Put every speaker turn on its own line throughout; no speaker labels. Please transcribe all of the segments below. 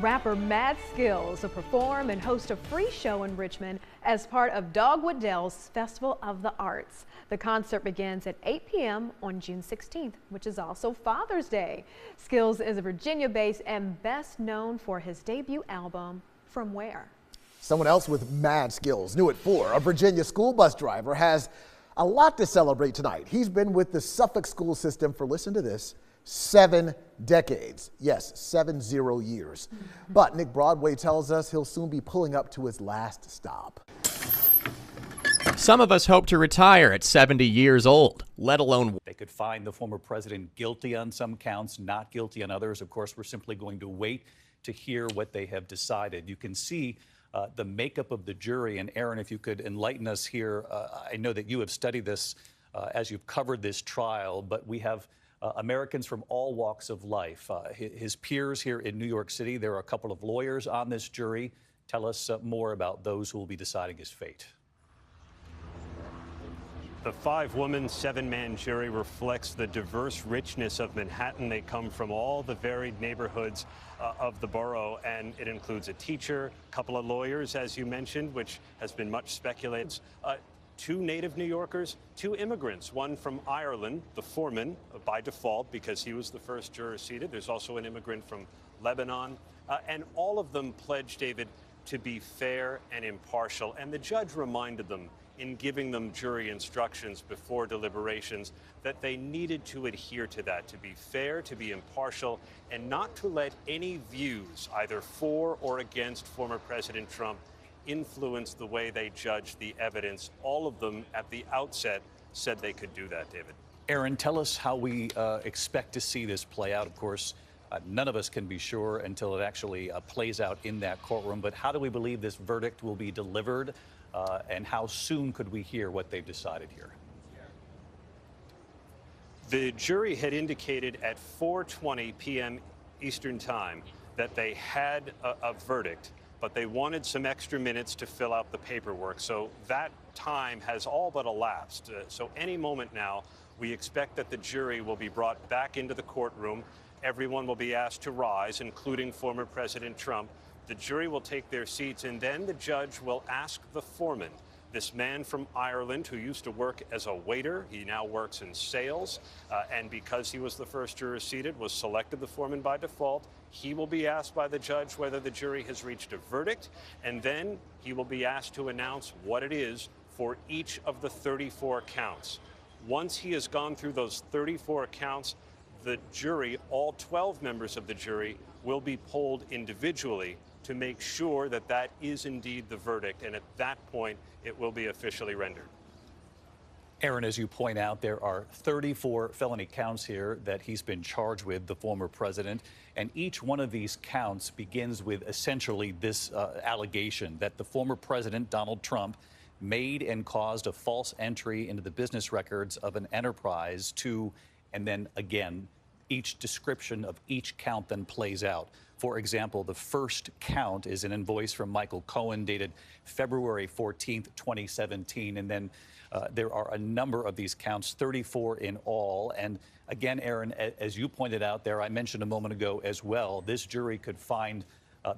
Rapper Mad Skillz will perform and host a free show in Richmond as part of Dogwood Dale's Festival of the Arts. The concert begins at 8 p.m. on June 16th, which is also Father's Day. Skillz is a Virginia-based and best known for his debut album, From Where.
Someone else with mad skills, new at 4, a Virginia school bus driver, has a lot to celebrate tonight. He's been with the Suffolk school system for, listen to this, 7 decades. Yes, 70 years. But Nick Broadway tells us he'll soon be pulling up to his last stop.
Some of us hope to retire at 70 years old, let alone.
They could find the former president guilty on some counts, not guilty on others. Of course, we're simply going to wait to hear what they have decided. You can see the makeup of the jury. And Aaron, if you could enlighten us here, I know that you have studied this as you've covered this trial, but we have Americans from all walks of life. His peers here in New York City, there are a couple of lawyers on this jury. Tell us more about those who will be deciding his fate.
The 5-woman, 7-man jury reflects the diverse richness of Manhattan. They come from all the varied neighborhoods of the borough, and it includes a teacher, a couple of lawyers, as you mentioned, which has been much speculated. 2 native New Yorkers, 2 immigrants, one from Ireland, the foreman, by default, because he was the first juror seated. There's also an immigrant from Lebanon, and all of them pledged, David, to be fair and impartial. And the judge reminded them in giving them jury instructions before deliberations that they needed to adhere to that, to be fair, to be impartial, and not to let any views, either for or against former President Trump, influence the way they judged the evidence. All of them at the outset said they could do that, David.
Aaron, tell us how we expect to see this play out. Of course, none of us can be sure until it actually plays out in that courtroom. But how do we believe this verdict will be delivered? And how soon could we hear what they've decided here?
The jury had indicated at 4:20 p.m. Eastern Time that they had a verdict, but they wanted some extra minutes to fill out the paperwork. So that time has all but elapsed. So any moment now, we expect that the jury will be brought back into the courtroom. Everyone will be asked to rise, including former President Trump. The jury will take their seats, and then the judge will ask the foreman, this man from Ireland who used to work as a waiter, he now works in sales, and because he was the first juror seated, was selected the foreman by default. He will be asked by the judge whether the jury has reached a verdict, and then he will be asked to announce what it is for each of the 34 counts. Once he has gone through those 34 counts, the jury, all 12 members of the jury, will be polled individually to make sure that that is indeed the verdict, and at that point, it will be officially rendered.
Aaron, as you point out, there are 34 felony counts here that he's been charged with, the former president, and each one of these counts begins with essentially this allegation that the former president, Donald Trump, made and caused a false entry into the business records of an enterprise to, and then again, each description of each count then plays out. For example, the first count is an invoice from Michael Cohen dated February 14th, 2017. And then there are a number of these counts, 34 in all. And again, Aaron, as you pointed out there, I mentioned a moment ago as well, this jury could find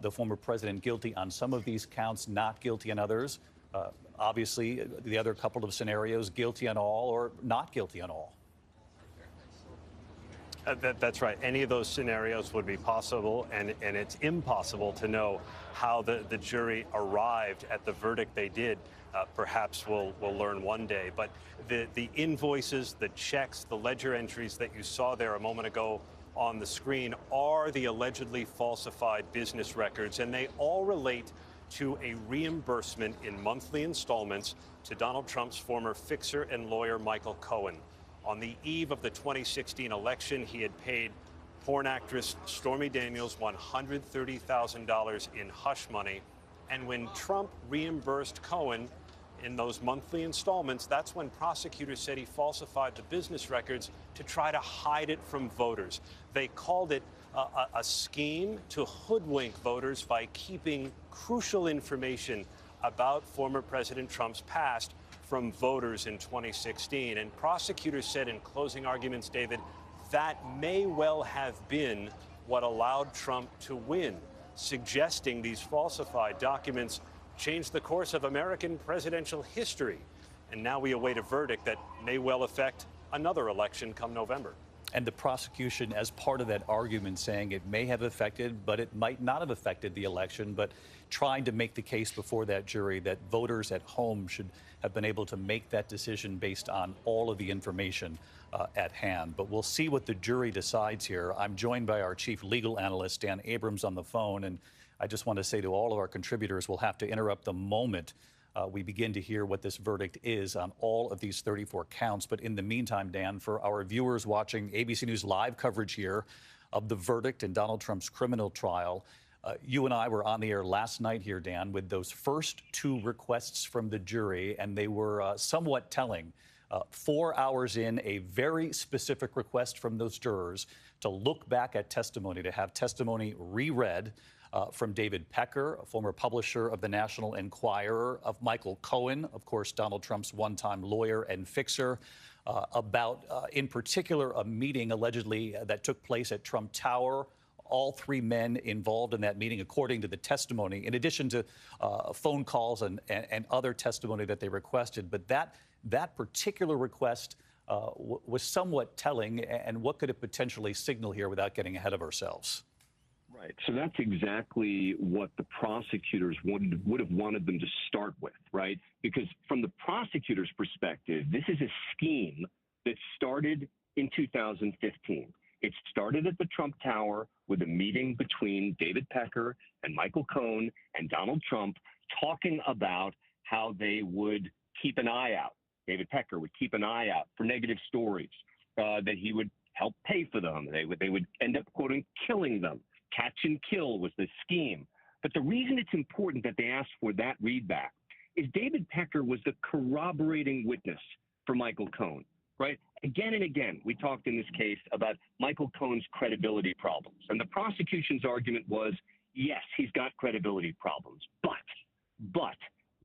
the former president guilty on some of these counts, not guilty on others. Obviously, the other couple of scenarios, guilty on all or not guilty on all.
That's right. Any of those scenarios would be possible, and it's impossible to know how the jury arrived at the verdict they did. Perhaps we'll learn one day. But the invoices, the checks, the ledger entries that you saw there a moment ago on the screen are the allegedly falsified business records, and they all relate to a reimbursement in monthly installments to Donald Trump's former fixer and lawyer, Michael Cohen. On the eve of the 2016 election, he had paid porn actress Stormy Daniels $130,000 in hush money. And when Trump reimbursed Cohen in those monthly installments, that's when prosecutors said he falsified the business records to try to hide it from voters. They called it a scheme to hoodwink voters by keeping crucial information about former President Trump's past from voters in 2016. And prosecutors said in closing arguments, David, that may well have been what allowed Trump to win. suggesting these falsified documents changed the course of American presidential history. And now we await a verdict that may well affect another election come November.
And the prosecution, as part of that argument, saying it may have affected, but it might not have affected the election, but trying to make the case before that jury that voters at home should have been able to make that decision based on all of the information at hand. But we'll see what the jury decides here. I'm joined by our chief legal analyst, Dan Abrams, on the phone. And I just want to say to all of our contributors, we'll have to interrupt the moment we begin to hear what this verdict is on all of these 34 counts. But in the meantime, Dan, for our viewers watching ABC News live coverage here of the verdict in Donald Trump's criminal trial, you and I were on the air last night here, Dan, with those first two requests from the jury, and they were somewhat telling. 4 hours in, a very specific request from those jurors to look back at testimony, to have testimony reread from David Pecker, a former publisher of the National Enquirer, of Michael Cohen, of course, Donald Trump's one-time lawyer and fixer, about, in particular, a meeting allegedly that took place at Trump Tower. All three men involved in that meeting, according to the testimony, in addition to phone calls and other testimony that they requested. But that particular request was somewhat telling. And what could it potentially signal here without getting ahead of ourselves?
Right. So that's exactly what the prosecutors would have wanted them to start with, right? Because from the prosecutor's perspective, this is a scheme that started in 2015. It started at the Trump Tower with a meeting between David Pecker and Michael Cohen and Donald Trump talking about how they would keep an eye out. David Pecker would keep an eye out for negative stories, that he would help pay for them. They would end up, quoting, killing them. Catch and kill was the scheme. But the reason it's important that they asked for that readback is David Pecker was the corroborating witness for Michael Cohen, right? Again and again, we talked in this case about Michael Cohen's credibility problems. And the prosecution's argument was, yes, he's got credibility problems, but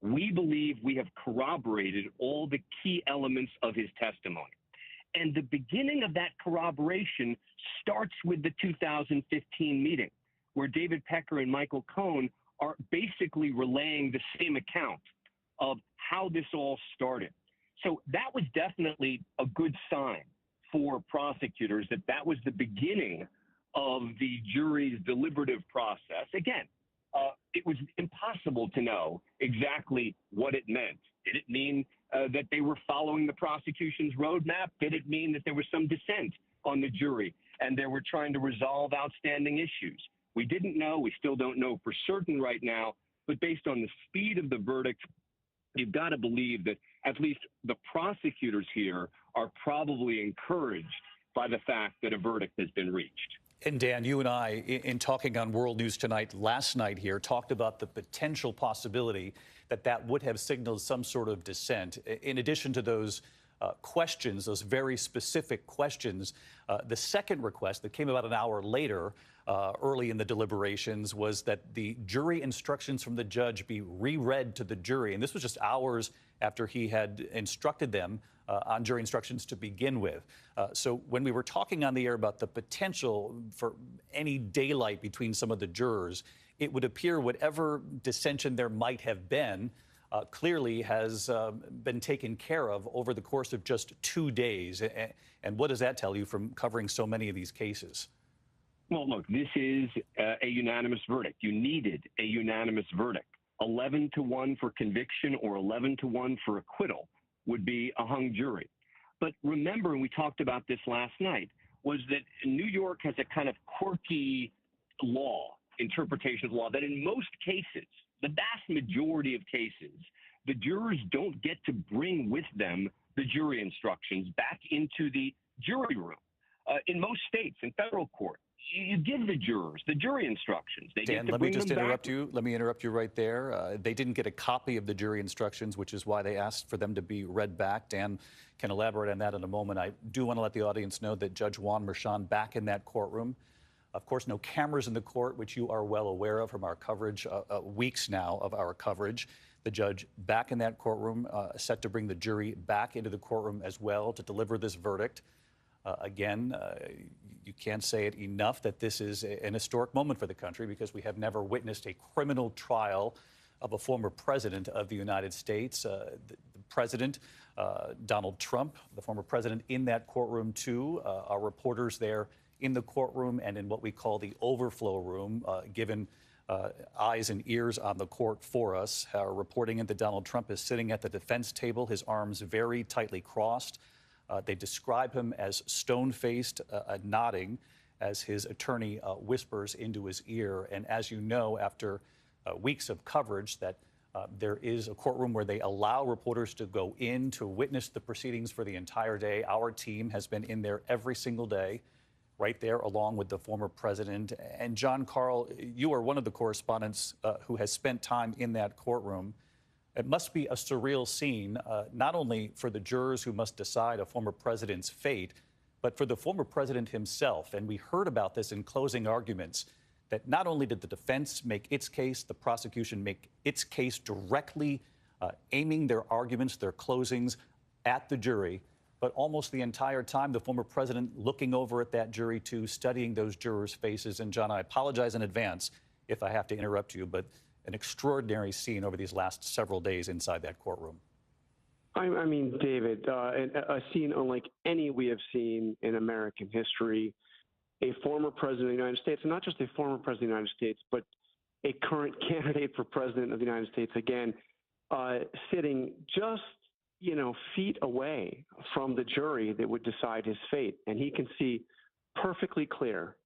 we believe we have corroborated all the key elements of his testimony. And the beginning of that corroboration starts with the 2015 meeting, where David Pecker and Michael Cohen are basically relaying the same account of how this all started. So that was definitely a good sign for prosecutors, that was the beginning of the jury's deliberative process. Again, it was impossible to know exactly what it meant. Did it mean that they were following the prosecution's roadmap? Did it mean that there was some dissent on the jury and they were trying to resolve outstanding issues? We didn't know. We still don't know for certain right now. But based on the speed of the verdict, you've got to believe that at least the prosecutors here are probably encouraged by the fact that a verdict has been reached.
And Dan, you and I, in talking on World News Tonight last night here, talked about the potential possibility that would have signaled some sort of dissent. In addition to those questions, those very specific questions, the second request that came about an hour later, early in the deliberations, was that the jury instructions from the judge be reread to the jury. And this was just hours after he had instructed them on jury instructions to begin with. So when we were talking on the air about the potential for any daylight between some of the jurors, it would appear whatever dissension there might have been clearly has been taken care of over the course of just 2 days. And what does that tell you from covering so many of these cases?
Well, look, this is a unanimous verdict. You needed a unanimous verdict. 11-1 for conviction or 11-1 for acquittal would be a hung jury. But remember, and we talked about this last night, was that New York has a kind of quirky interpretation of law, that in most cases, the vast majority of cases, the jurors don't get to bring with them the jury instructions back into the jury room. In most states, in federal court, you give the jurors the jury instructions. They
Dan,
get to
let me
bring
just
them
interrupt
back.
you. Let me interrupt you right there. They didn't get a copy of the jury instructions, which is why they asked for them to be read back. Dan can elaborate on that in a moment. I do want to let the audience know that Judge Juan Merchan back in that courtroom. Of course, no cameras in the court, which you are well aware of from our coverage, weeks now of our coverage. The judge back in that courtroom, set to bring the jury back into the courtroom as well to deliver this verdict. Again, you can't say it enough that this is an historic moment for the country because we have never witnessed a criminal trial of a former president of the United States. The president, Donald Trump, the former president, in that courtroom too. Our reporters there in the courtroom and in what we call the overflow room, given eyes and ears on the court for us, are reporting in that Donald Trump is sitting at the defense table, his arms very tightly crossed. They describe him as stone-faced, nodding as his attorney whispers into his ear. And as you know, after weeks of coverage, that there is a courtroom where they allow reporters to go in to witness the proceedings for the entire day. Our team has been in there every single day, right there along with the former president. And John Carl, you are one of the correspondents who has spent time in that courtroom. It must be a surreal scene, not only for the jurors who must decide a former president's fate, but for the former president himself. And we heard about this in closing arguments, that not only did the defense make its case, the prosecution make its case directly, aiming their arguments, their closings at the jury, but almost the entire time, the former president looking over at that jury too, studying those jurors' faces. And John, I apologize in advance if I have to interrupt you, but an extraordinary scene over these last several days inside that courtroom.
I mean, David, a scene unlike any we have seen in American history. A former president of the United States, and not just a former president of the United States, but a current candidate for president of the United States, again, sitting just, feet away from the jury that would decide his fate. And he can see perfectly clear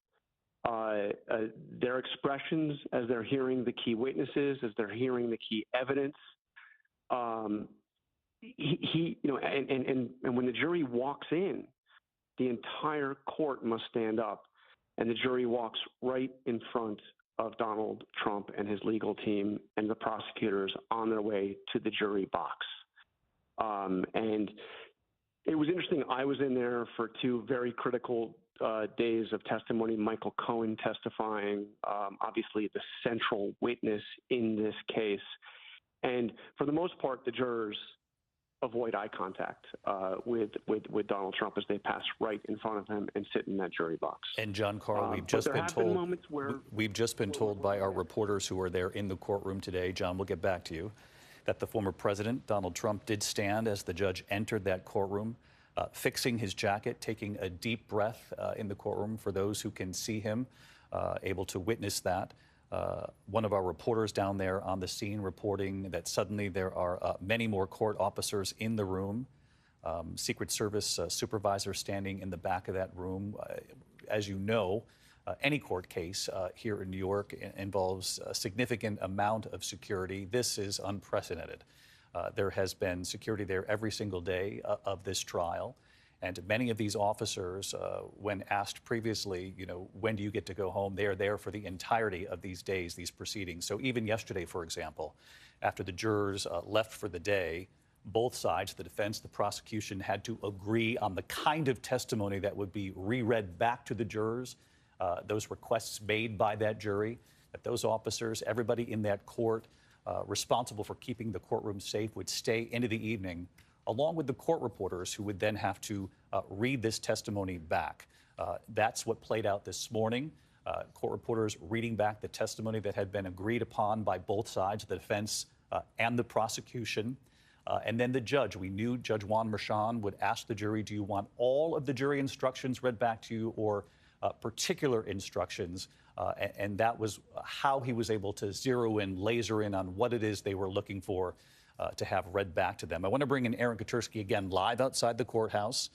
their expressions as they're hearing the key witnesses, as they're hearing the key evidence. And when the jury walks in, the entire court must stand up, and the jury walks right in front of Donald Trump and his legal team and the prosecutors on their way to the jury box. And it was interesting. I was in there for 2 very critical days of testimony. Michael Cohen testifying, obviously the central witness in this case. And for the most part, the jurors avoid eye contact with Donald Trump as they pass right in front of him and sit in that jury box.
And John Carl, we've just been told by our reporters who are there in the courtroom today, John, we'll get back to you, that the former president, Donald Trump, did stand as the judge entered that courtroom, fixing his jacket, taking a deep breath in the courtroom for those who can see him, able to witness that. One of our reporters down there on the scene reporting that suddenly there are many more court officers in the room, Secret Service supervisor standing in the back of that room. As you know, any court case here in New York involves a significant amount of security. This is unprecedented. There has been security there every single day of this trial. And many of these officers, when asked previously, when do you get to go home, they are there for the entirety of these days, these proceedings. So even yesterday, for example, after the jurors left for the day, both sides, the defense, the prosecution, had to agree on the kind of testimony that would be reread back to the jurors, those requests made by that jury, that those officers, everybody in that court responsible for keeping the courtroom safe would stay into the evening, along with the court reporters who would then have to read this testimony back. That's what played out this morning. Court reporters reading back the testimony that had been agreed upon by both sides, the defense and the prosecution. And then the judge, we knew Judge Juan Merchan would ask the jury, do you want all of the jury instructions read back to you or particular instructions? And that was how he was able to zero in, laser in on what it is they were looking for to have read back to them. I want to bring in Aaron Katersky again live outside the courthouse.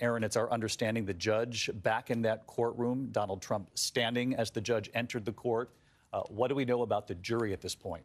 Aaron, it's our understanding the judge back in that courtroom, Donald Trump standing as the judge entered the court. What do we know about the jury at this point?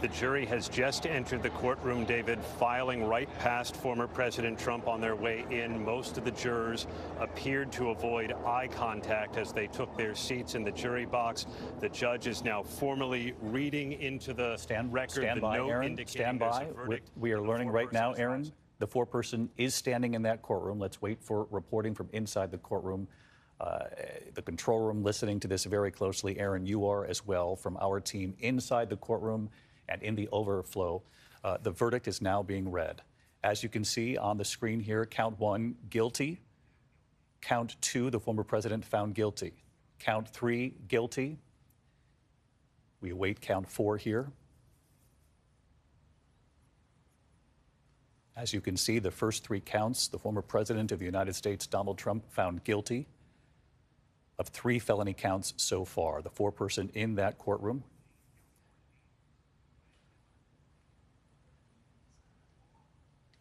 The jury has just entered the courtroom, David, filing right past former President Trump on their way in. Most of the jurors appeared to avoid eye contact as they took their seats in the jury box. The judge is now formally reading into the record
stand by, Aaron. Stand by. We are learning right now, Aaron, the foreperson is standing in that courtroom. Let's wait for reporting from inside the courtroom. The control room listening to this very closely. Aaron, you are as well from our team inside the courtroom and in the overflow. The verdict is now being read. As you can see on the screen here, count 1, guilty. Count 2, the former president found guilty. Count 3, guilty. We await count 4 here. As you can see, the first 3 counts, the former president of the United States, Donald Trump, found guilty of 3 felony counts so far. The foreperson in that courtroom.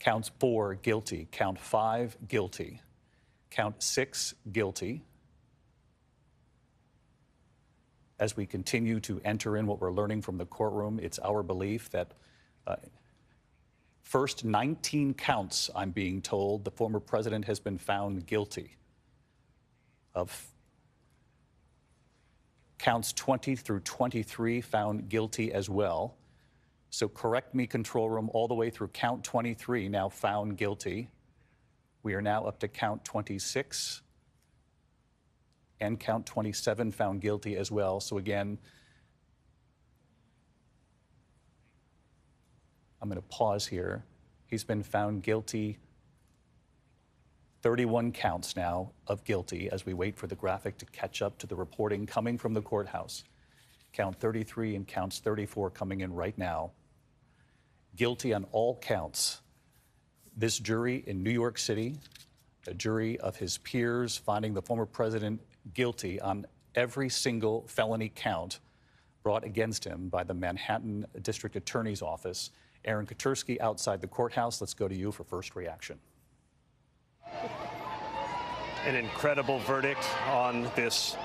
Count 4, guilty. Count 5, guilty. Count 6, guilty. As we continue to enter in what we're learning from the courtroom, it's our belief that first 19 counts, I'm being told, the former president has been found guilty of. Counts 20 through 23 found guilty as well. So correct me, control room, all the way through count 23 now found guilty. We are now up to count 26 and count 27 found guilty as well. So again, I'm going to pause here. He's been found guilty 31 counts now of guilty as we wait for the graphic to catch up to the reporting coming from the courthouse. Count 33 and counts 34 coming in right now. Guilty on all counts. This jury in New York City, a jury of his peers finding the former president guilty on every single felony count brought against him by the Manhattan District Attorney's Office. Aaron Katursky outside the courthouse. Let's go to you for first reaction.
An incredible verdict on this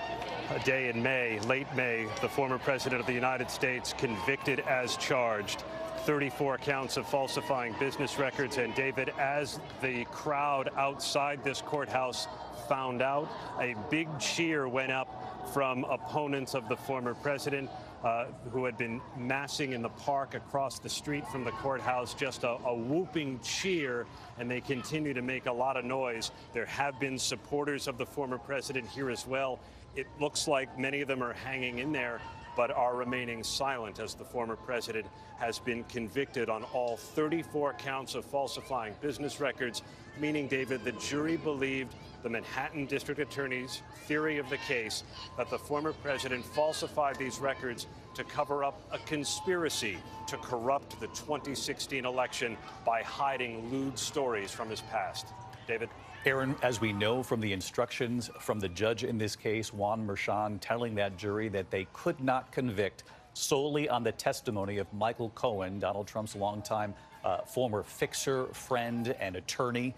day in May, late May. The former president of the United States convicted as charged. 34 counts of falsifying business records. And David, as the crowd outside this courthouse found out, a big cheer went up from opponents of the former president who had been massing in the park across the street from the courthouse. Just a whooping cheer, and they continue to make a lot of noise. There have been supporters of the former president here as well. It looks like many of them are hanging in there, but are remaining silent as the former president has been convicted on all 34 counts of falsifying business records, meaning, David, the jury believed the Manhattan District Attorney's theory of the case that the former president falsified these records to cover up a conspiracy to corrupt the 2016 election by hiding lewd stories from his past. David?
Aaron, as we know from the instructions from the judge in this case, Juan Merchan, telling that jury that they could not convict solely on the testimony of Michael Cohen, Donald Trump's longtime former fixer, friend, and attorney,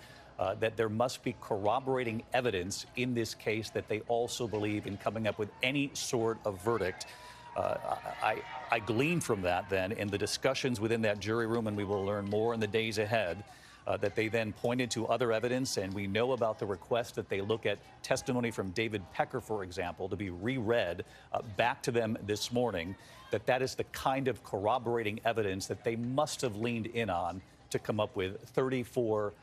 that there must be corroborating evidence in this case that they also believe in coming up with any sort of verdict. I glean from that then in the discussions within that jury room, and we will learn more in the days ahead, that they then pointed to other evidence, and we know about the request that they look at testimony from David Pecker, for example, to be reread back to them this morning, that is the kind of corroborating evidence that they must have leaned in on to come up with 34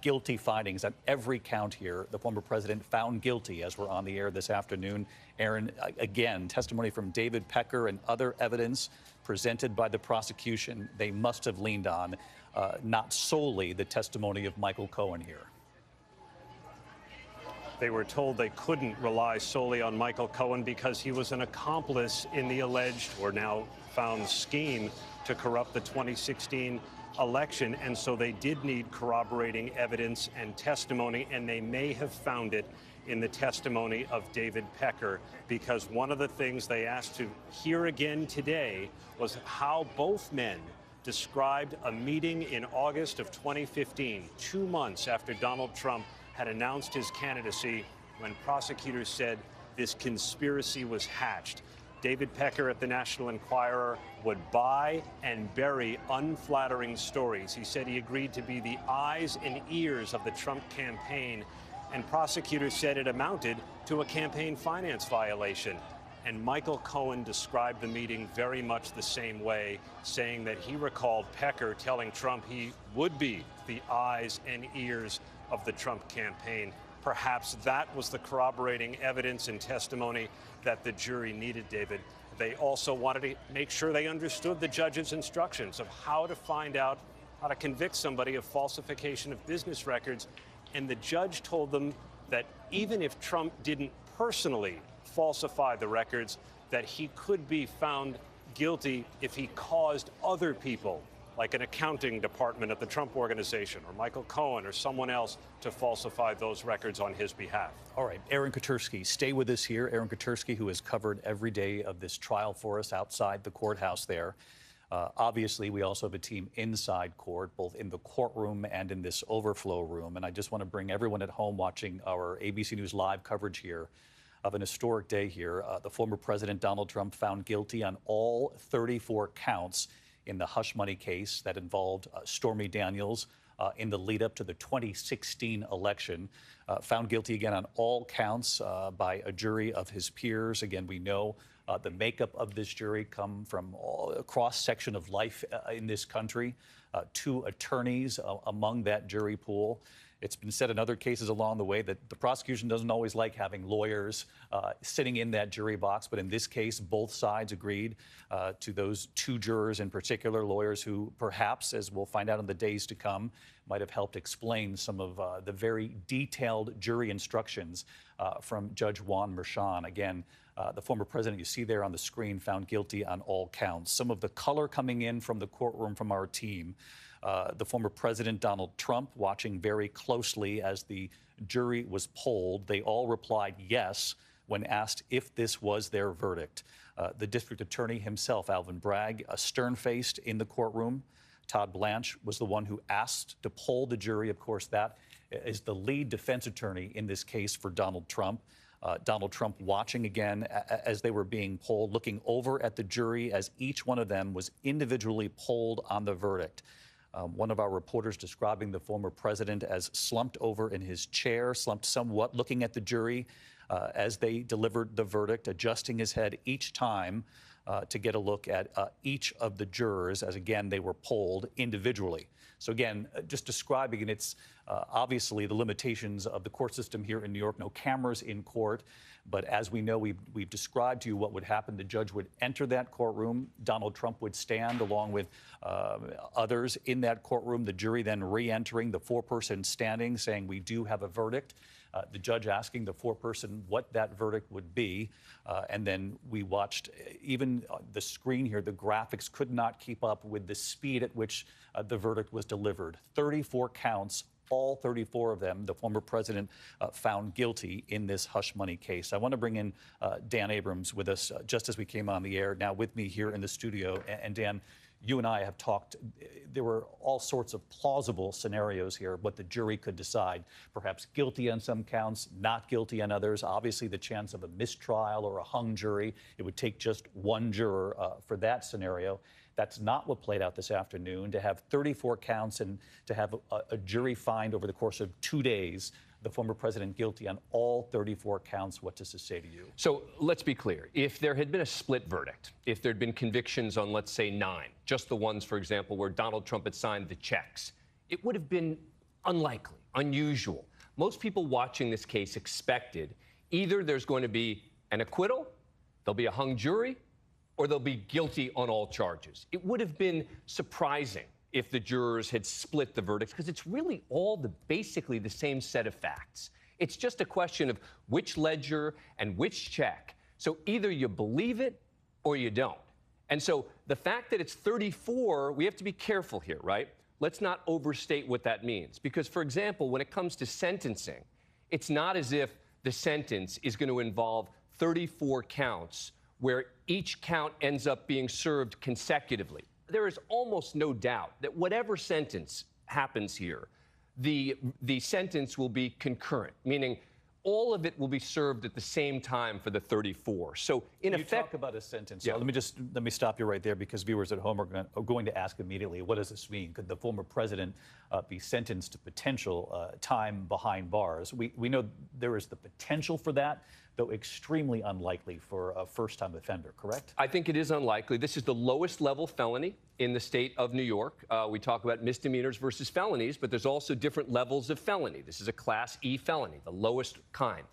guilty findings on every count here. The former president found guilty as we're on the air this afternoon. Aaron, again, testimony from David Pecker and other evidence presented by the prosecution they must have leaned on, not solely the testimony of Michael Cohen here.
They were told they couldn't rely solely on Michael Cohen because he was an accomplice in the alleged, or now found, scheme to corrupt the 2016 election, and so they did need corroborating evidence and testimony, and they may have found it in the testimony of David Pecker, because one of the things they asked to hear again today was how both men described a meeting in August of 2015, 2 months after Donald Trump had announced his candidacy, when prosecutors said this conspiracy was hatched. David Pecker at the National Enquirer would buy and bury unflattering stories. He said he agreed to be the eyes and ears of the Trump campaign, and prosecutors said it amounted to a campaign finance violation. And Michael Cohen described the meeting very much the same way, saying that he recalled Pecker telling Trump he would be the eyes and ears of the Trump campaign. Perhaps that was the corroborating evidence and testimony that the jury needed, David. They also wanted to make sure they understood the judge's instructions of how to find out how to convict somebody of falsification of business records. And the judge told them that even if Trump didn't personally falsify the records, that he could be found guilty if he caused other people, like an accounting department at the Trump Organization or Michael Cohen or someone else, to falsify those records on his behalf.
All right, Aaron Katersky, stay with us here. Aaron Katersky, who has covered every day of this trial for us outside the courthouse there. Obviously, we also have a team inside court, both in the courtroom and in this overflow room. And I just want to bring everyone at home watching our ABC News Live coverage here of an historic day here. The former President Donald Trump found guilty on all 34 counts in the hush money case that involved Stormy Daniels in the lead up to the 2016 election. Found guilty again on all counts by a jury of his peers. Again, we know the makeup of this jury come from a cross-section of life in this country. 2 attorneys among that jury pool. It's been said in other cases along the way that the prosecution doesn't always like having lawyers sitting in that jury box, but in this case, both sides agreed to those 2 jurors in particular, lawyers who perhaps, as we'll find out in the days to come, might have helped explain some of the very detailed jury instructions from Judge Juan Merchan. Again, the former president you see there on the screen found guilty on all counts. Some of the color coming in from the courtroom from our team. The former President Donald Trump watching very closely as the jury was polled. They all replied yes when asked if this was their verdict. The district attorney himself, Alvin Bragg, stern-faced in the courtroom. Todd Blanche was the one who asked to poll the jury. Of course, that is the lead defense attorney in this case for Donald Trump. Donald Trump watching again as they were being polled, looking over at the jury as each one of them was individually polled on the verdict. One of our reporters describing the former president as slumped over in his chair, slumped somewhat, looking at the jury as they delivered the verdict, adjusting his head each time to get a look at each of the jurors as, again, they were polled individually. So, again, just describing it, it's obviously the limitations of the court system here in New York, no cameras in court. But as we know, we've described to you what would happen. The judge would enter that courtroom. Donald Trump would stand along with others in that courtroom. The jury then re-entering, the 4-person standing, saying we do have a verdict. The judge asking the 4-person what that verdict would be. And then we watched even the screen here, the graphics could not keep up with the speed at which the verdict was delivered. 34 counts. All 34 of them, the former president found guilty in this hush money case. I want to bring in Dan Abrams with us just as we came on the air, now with me here in the studio. And Dan, you and I have talked. There were all sorts of plausible scenarios here, what the jury could decide. Perhaps guilty on some counts, not guilty on others. Obviously, the chance of a mistrial or a hung jury, it would take just one juror for that scenario. That's not what played out this afternoon. To have 34 counts and to have a jury find over the course of 2 days the former president guilty on all 34 counts, what does this say to you?
So let's be clear. If there had been a split verdict, if there had been convictions on, let's say, 9, just the ones, for example, where Donald Trump had signed the checks, it would have been unlikely, unusual. Most people watching this case expected either there's going to be an acquittal, there'll be a hung jury, or they'll be guilty on all charges. It would have been surprising if the jurors had split the verdicts, because it's really all basically the same set of facts. It's just a question of which ledger and which check. So either you believe it or you don't. And so the fact that it's 34, we have to be careful here, right? Let's not overstate what that means. Because, for example, when it comes to sentencing, it's not as if the sentence is going to involve 34 counts where each count ends up being served consecutively. There is almost no doubt that whatever sentence happens here, the sentence will be concurrent, meaning all of it will be served at the same time for the 34. So in effect,
talk about a sentence. Yeah. Let me stop you right there, because viewers at home are going to ask immediately, what does this mean? Could the former president be sentenced to potential time behind bars? We know there is the potential for that, though extremely unlikely for a first-time offender, correct?
I think it is unlikely. This is the lowest level felony in the state of New York. We talk about misdemeanors versus felonies, but there's also different levels of felony. This is a Class E felony, the lowest kind.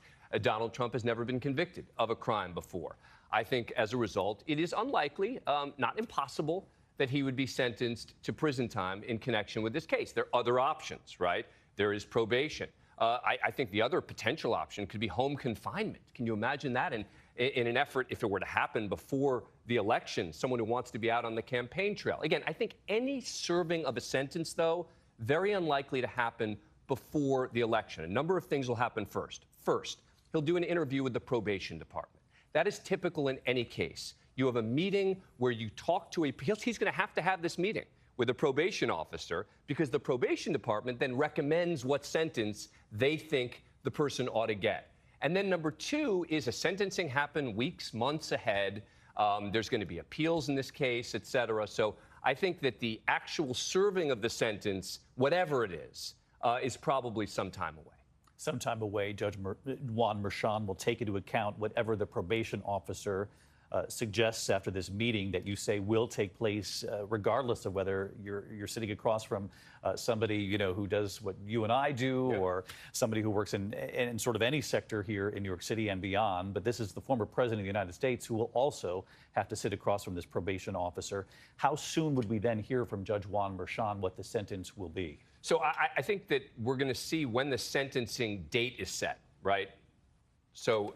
Donald Trump has never been convicted of a crime before. I think as a result, it is unlikely, not impossible, that he would be sentenced to prison time in connection with this case. There are other options, right? There is probation. I think the other potential option could be home confinement. Can you imagine that? And in an effort, if it were to happen before the election, someone who wants to be out on the campaign trail. Again, I think any serving of a sentence, though, very unlikely to happen before the election. A number of things will happen first. First, he'll do an interview with the probation department. That is typical in any case. You have a meeting where you talk to he's going to have this meeting with a probation officer because the probation department then recommends what sentence they think the person ought to get. And then number two is a sentencing happen weeks, months ahead. There's going to be appeals in this case, et cetera. So I think that the actual serving of the sentence, whatever it is probably some time away.
Some time away, Judge Juan Merchan will take into account whatever the probation officer suggests after this meeting that you say will take place, regardless of whether you're sitting across from somebody who does what you and I do, or somebody who works in sort of any sector here in New York City and beyond. But this is the former president of the United States who will also have to sit across from this probation officer. How soon would we then hear from Judge Juan Merchan what the sentence will be?
So I think that we're going to see when the sentencing date is set, right? So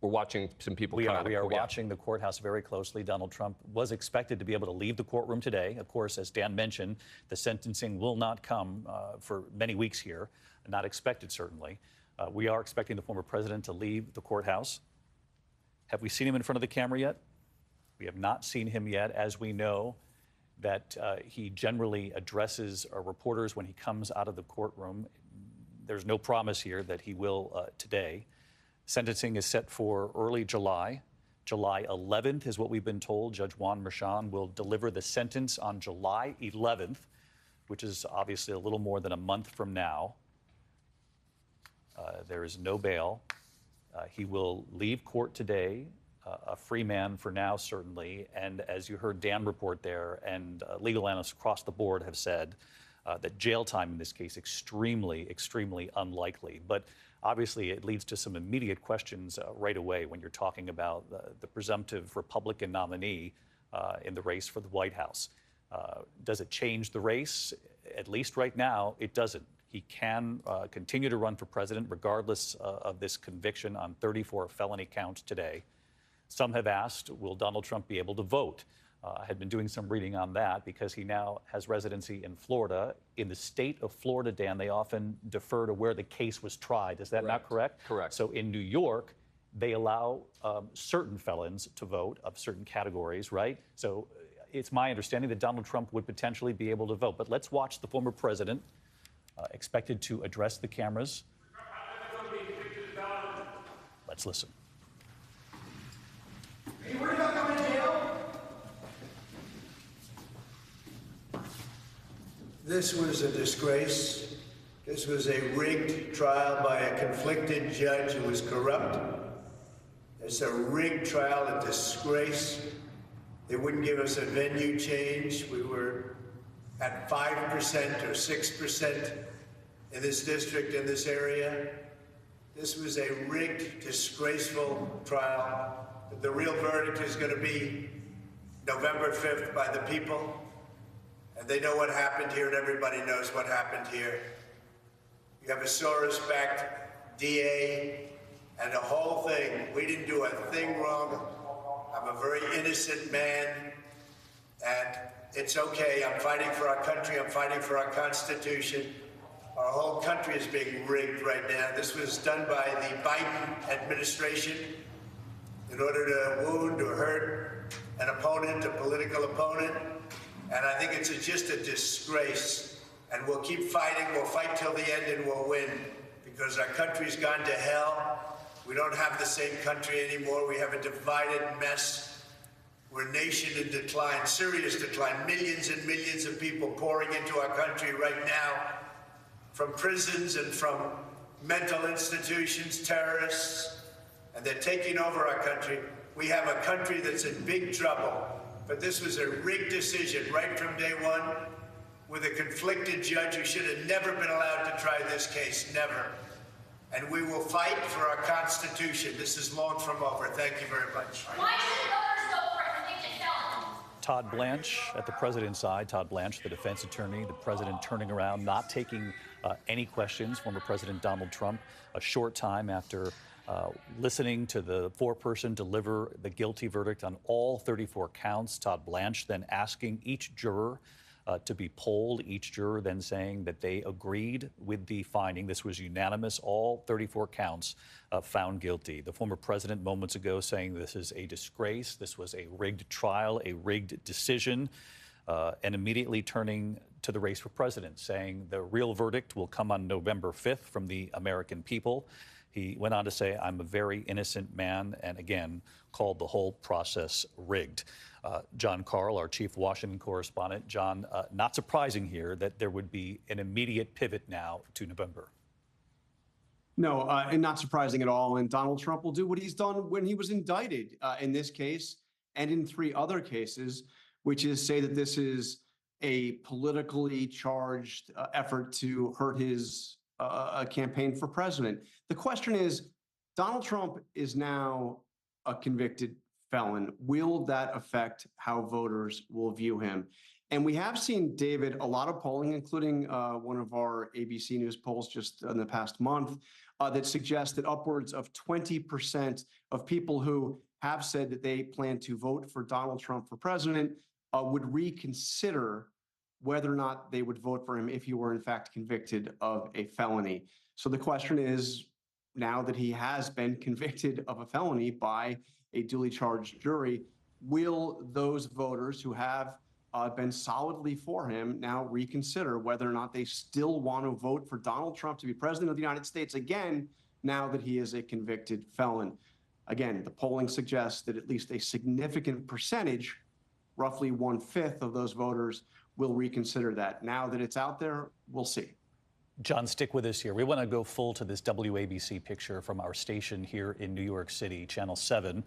we're watching some people come out.
We are watching the courthouse very closely. Donald Trump was expected to be able to leave the courtroom today. Of course, as Dan mentioned, the sentencing will not come for many weeks here. Not expected, certainly. We are expecting the former president to leave the courthouse. Have we seen him in front of the camera yet? We have not seen him yet, as we know that he generally addresses reporters when he comes out of the courtroom. There's no promise here that he will today. Sentencing is set for early July. July 11th is what we've been told. Judge Juan Merchan will deliver the sentence on July 11th, which is obviously a little more than a month from now. There is no bail. He will leave court today, a free man for now, certainly. And as you heard Dan report there, and legal analysts across the board have said that jail time in this case extremely, extremely unlikely. But obviously, it leads to some immediate questions right away when you're talking about the presumptive Republican nominee in the race for the White House. Does it change the race? At least right now, it doesn't. He can continue to run for president regardless of this conviction on 34 felony counts today. Some have asked, will Donald Trump be able to vote? I had been doing some reading on that because he now has residency in Florida. In the state of Florida, Dan, they often defer to where the case was tried. Is that not correct?
Correct.
So in New York, they allow certain felons to vote of certain categories, right? So it's my understanding that Donald Trump would potentially be able to vote. But let's watch the former president expected to address the cameras. Let's listen.
Are you worried about going to jail? This was a disgrace. This was a rigged trial by a conflicted judge who was corrupt. It's a rigged trial, a disgrace. They wouldn't give us a venue change. We were at 5% or 6% in this district, in this area. This was a rigged, disgraceful trial. The real verdict is going to be November 5th by the people. And they know what happened here, and everybody knows what happened here. You have a Soros-backed DA and the whole thing. We didn't do a thing wrong. I'm a very innocent man, and it's okay. I'm fighting for our country. I'm fighting for our Constitution. Our whole country is being rigged right now. This was done by the Biden administration in order to wound or hurt an opponent, a political opponent. And I think it's just a disgrace. And we'll keep fighting. We'll fight till the end and we'll win, because our country's gone to hell. We don't have the same country anymore. We have a divided mess. We're a nation in decline, serious decline. Millions and millions of people pouring into our country right now from prisons and from mental institutions, terrorists, and they're taking over our country. We have a country that's in big trouble. But this was a rigged decision right from day one with a conflicted judge who should have never been allowed to try this case, never. And we will fight for our Constitution. This is long from over. Thank you very much.
Why should voters vote for a convicted felon?
Todd Blanche at the president's side. Todd Blanche, the defense attorney, the president turning around, not taking any questions. Former President Donald Trump, a short time after listening to the foreperson deliver the guilty verdict on all 34 counts. Todd Blanche then asking each juror to be polled, each juror then saying that they agreed with the finding. This was unanimous, all 34 counts found guilty. The former president moments ago saying this is a disgrace, this was a rigged trial, a rigged decision, and immediately turning to the race for president, saying the real verdict will come on November 5th from the American people. He went on to say, I'm a very innocent man, and again, called the whole process rigged. John Karl, our chief Washington correspondent. John, not surprising here that there would be an immediate pivot now to November.
No, and not surprising at all. And Donald Trump will do what he's done when he was indicted in this case and in 3 other cases, which is say that this is a politically charged effort to hurt his campaign for president. The question is, Donald Trump is now a convicted felon. Will that affect how voters will view him? And we have seen, David, a lot of polling, including one of our ABC News polls just in the past month, that suggests that upwards of 20% of people who have said that they plan to vote for Donald Trump for president would reconsider whether or not they would vote for him if he were in fact convicted of a felony. So the question is, now that he has been convicted of a felony by a duly charged jury, will those voters who have been solidly for him now reconsider whether or not they still want to vote for Donald Trump to be president of the United States again, now that he is a convicted felon? Again, the polling suggests that at least a significant percentage, roughly 1/5 of those voters, will reconsider that. Now that it's out there, we'll see.
John, stick with us here. We want to go full to this WABC picture from our station here in New York City, Channel 7,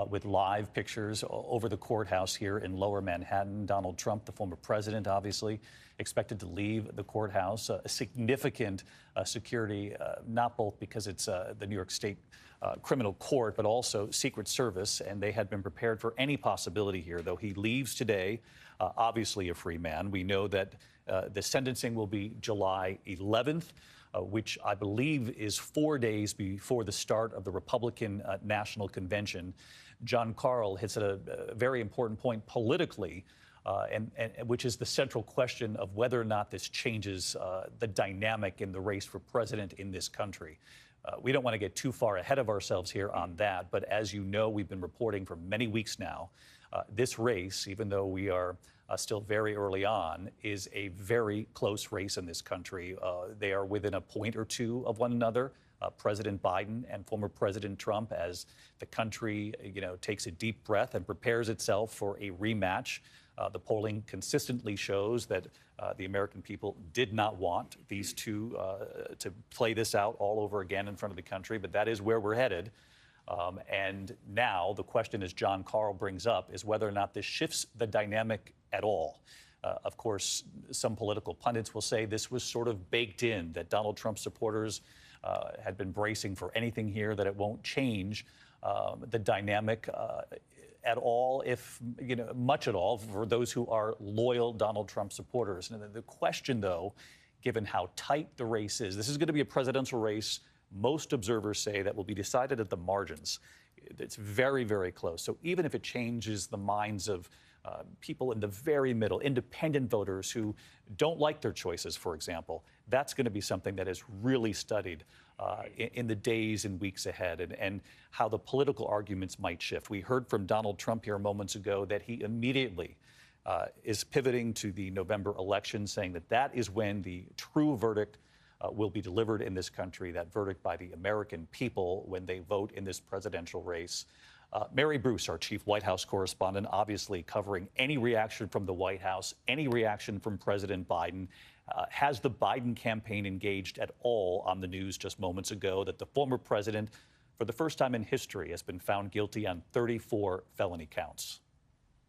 with live pictures over the courthouse here in Lower Manhattan. Donald Trump, the former president, obviously expected to leave the courthouse. A significant security, not both because it's the New York State criminal court, but also Secret Service, and they had been prepared for any possibility here. Though he leaves today, obviously a free man. We know that the sentencing will be July 11th, which I believe is 4 days before the start of the Republican National Convention. John Karl hits at a very important point politically, and which is the central question of whether or not this changes the dynamic in the race for president in this country. We don't want to get too far ahead of ourselves here on that, but as you know, we've been reporting for many weeks now, this race, even though we are still very early on, is a very close race in this country. They are within a point or two of one another, President Biden and former President Trump, as the country, takes a deep breath and prepares itself for a rematch. The polling consistently shows that the American people did not want these two to play this out all over again in front of the country, but that is where we're headed. And now the question, as John Karl brings up, is whether or not this shifts the dynamic at all. Of course, some political pundits will say this was sort of baked in, that Donald Trump supporters had been bracing for anything here, that it won't change the dynamic at all, if much at all, for those who are loyal Donald Trump supporters. And the question, though, given how tight the race is, this is going to be a presidential race. Most observers say that will be decided at the margins. It's very, very close. So even if it changes the minds of people in the very middle, independent voters who don't like their choices, for example, that's going to be something that is really studied in the days and weeks ahead, and how the political arguments might shift. We heard from Donald Trump here moments ago that he immediately is pivoting to the November election, saying that that is when the true verdict will be delivered in this country, that verdict by the American people when they vote in this presidential race. Mary Bruce, our chief White House correspondent, obviously covering any reaction from the White House, any reaction from President Biden. Has the Biden campaign engaged at all on the news just moments ago that the former president, for the first time in history, has been found guilty on 34 felony counts?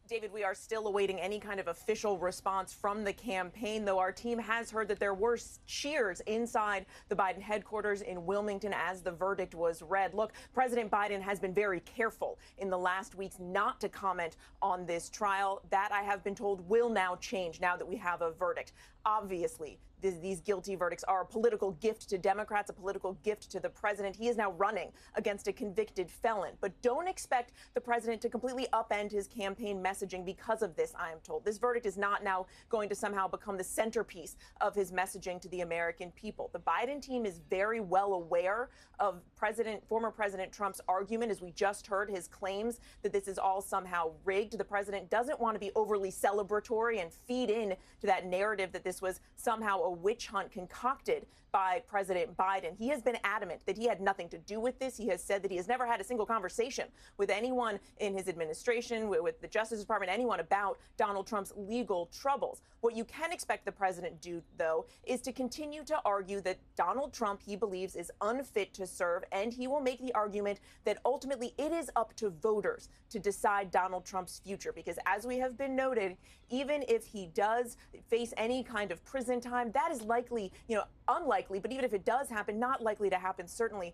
David, we are still awaiting any kind of official response from the campaign, though our team has heard that there were cheers inside the Biden headquarters in Wilmington as the verdict was read. Look, President Biden has been very careful in the last weeks not to comment on this trial. That, I have been told, will now change now that we have a verdict. Obviously, these guilty verdicts are a political gift to Democrats, a political gift to the president. He is now running against a convicted felon. But don't expect the president to completely upend his campaign messaging because of this, I am told. This verdict is not now going to somehow become the centerpiece of his messaging to the American people. The Biden team is very well aware of former President Trump's argument, as we just heard, his claims that this is all somehow rigged. The president doesn't want to be overly celebratory and feed in to that narrative that this was somehow a witch hunt concocted by President Biden. He has been adamant that he had nothing to do with this. He has said that he has never had a single conversation with anyone in his administration, with the Justice Department, anyone about Donald Trump's legal troubles. What you can expect the president to do, though, is to continue to argue that Donald Trump, he believes, is unfit to serve, and he will make the argument that ultimately it is up to voters to decide Donald Trump's future. Because as we have been noted, even if he does face any kind of prison time, that is likely, unlikely, but even if it does happen, not likely to happen, certainly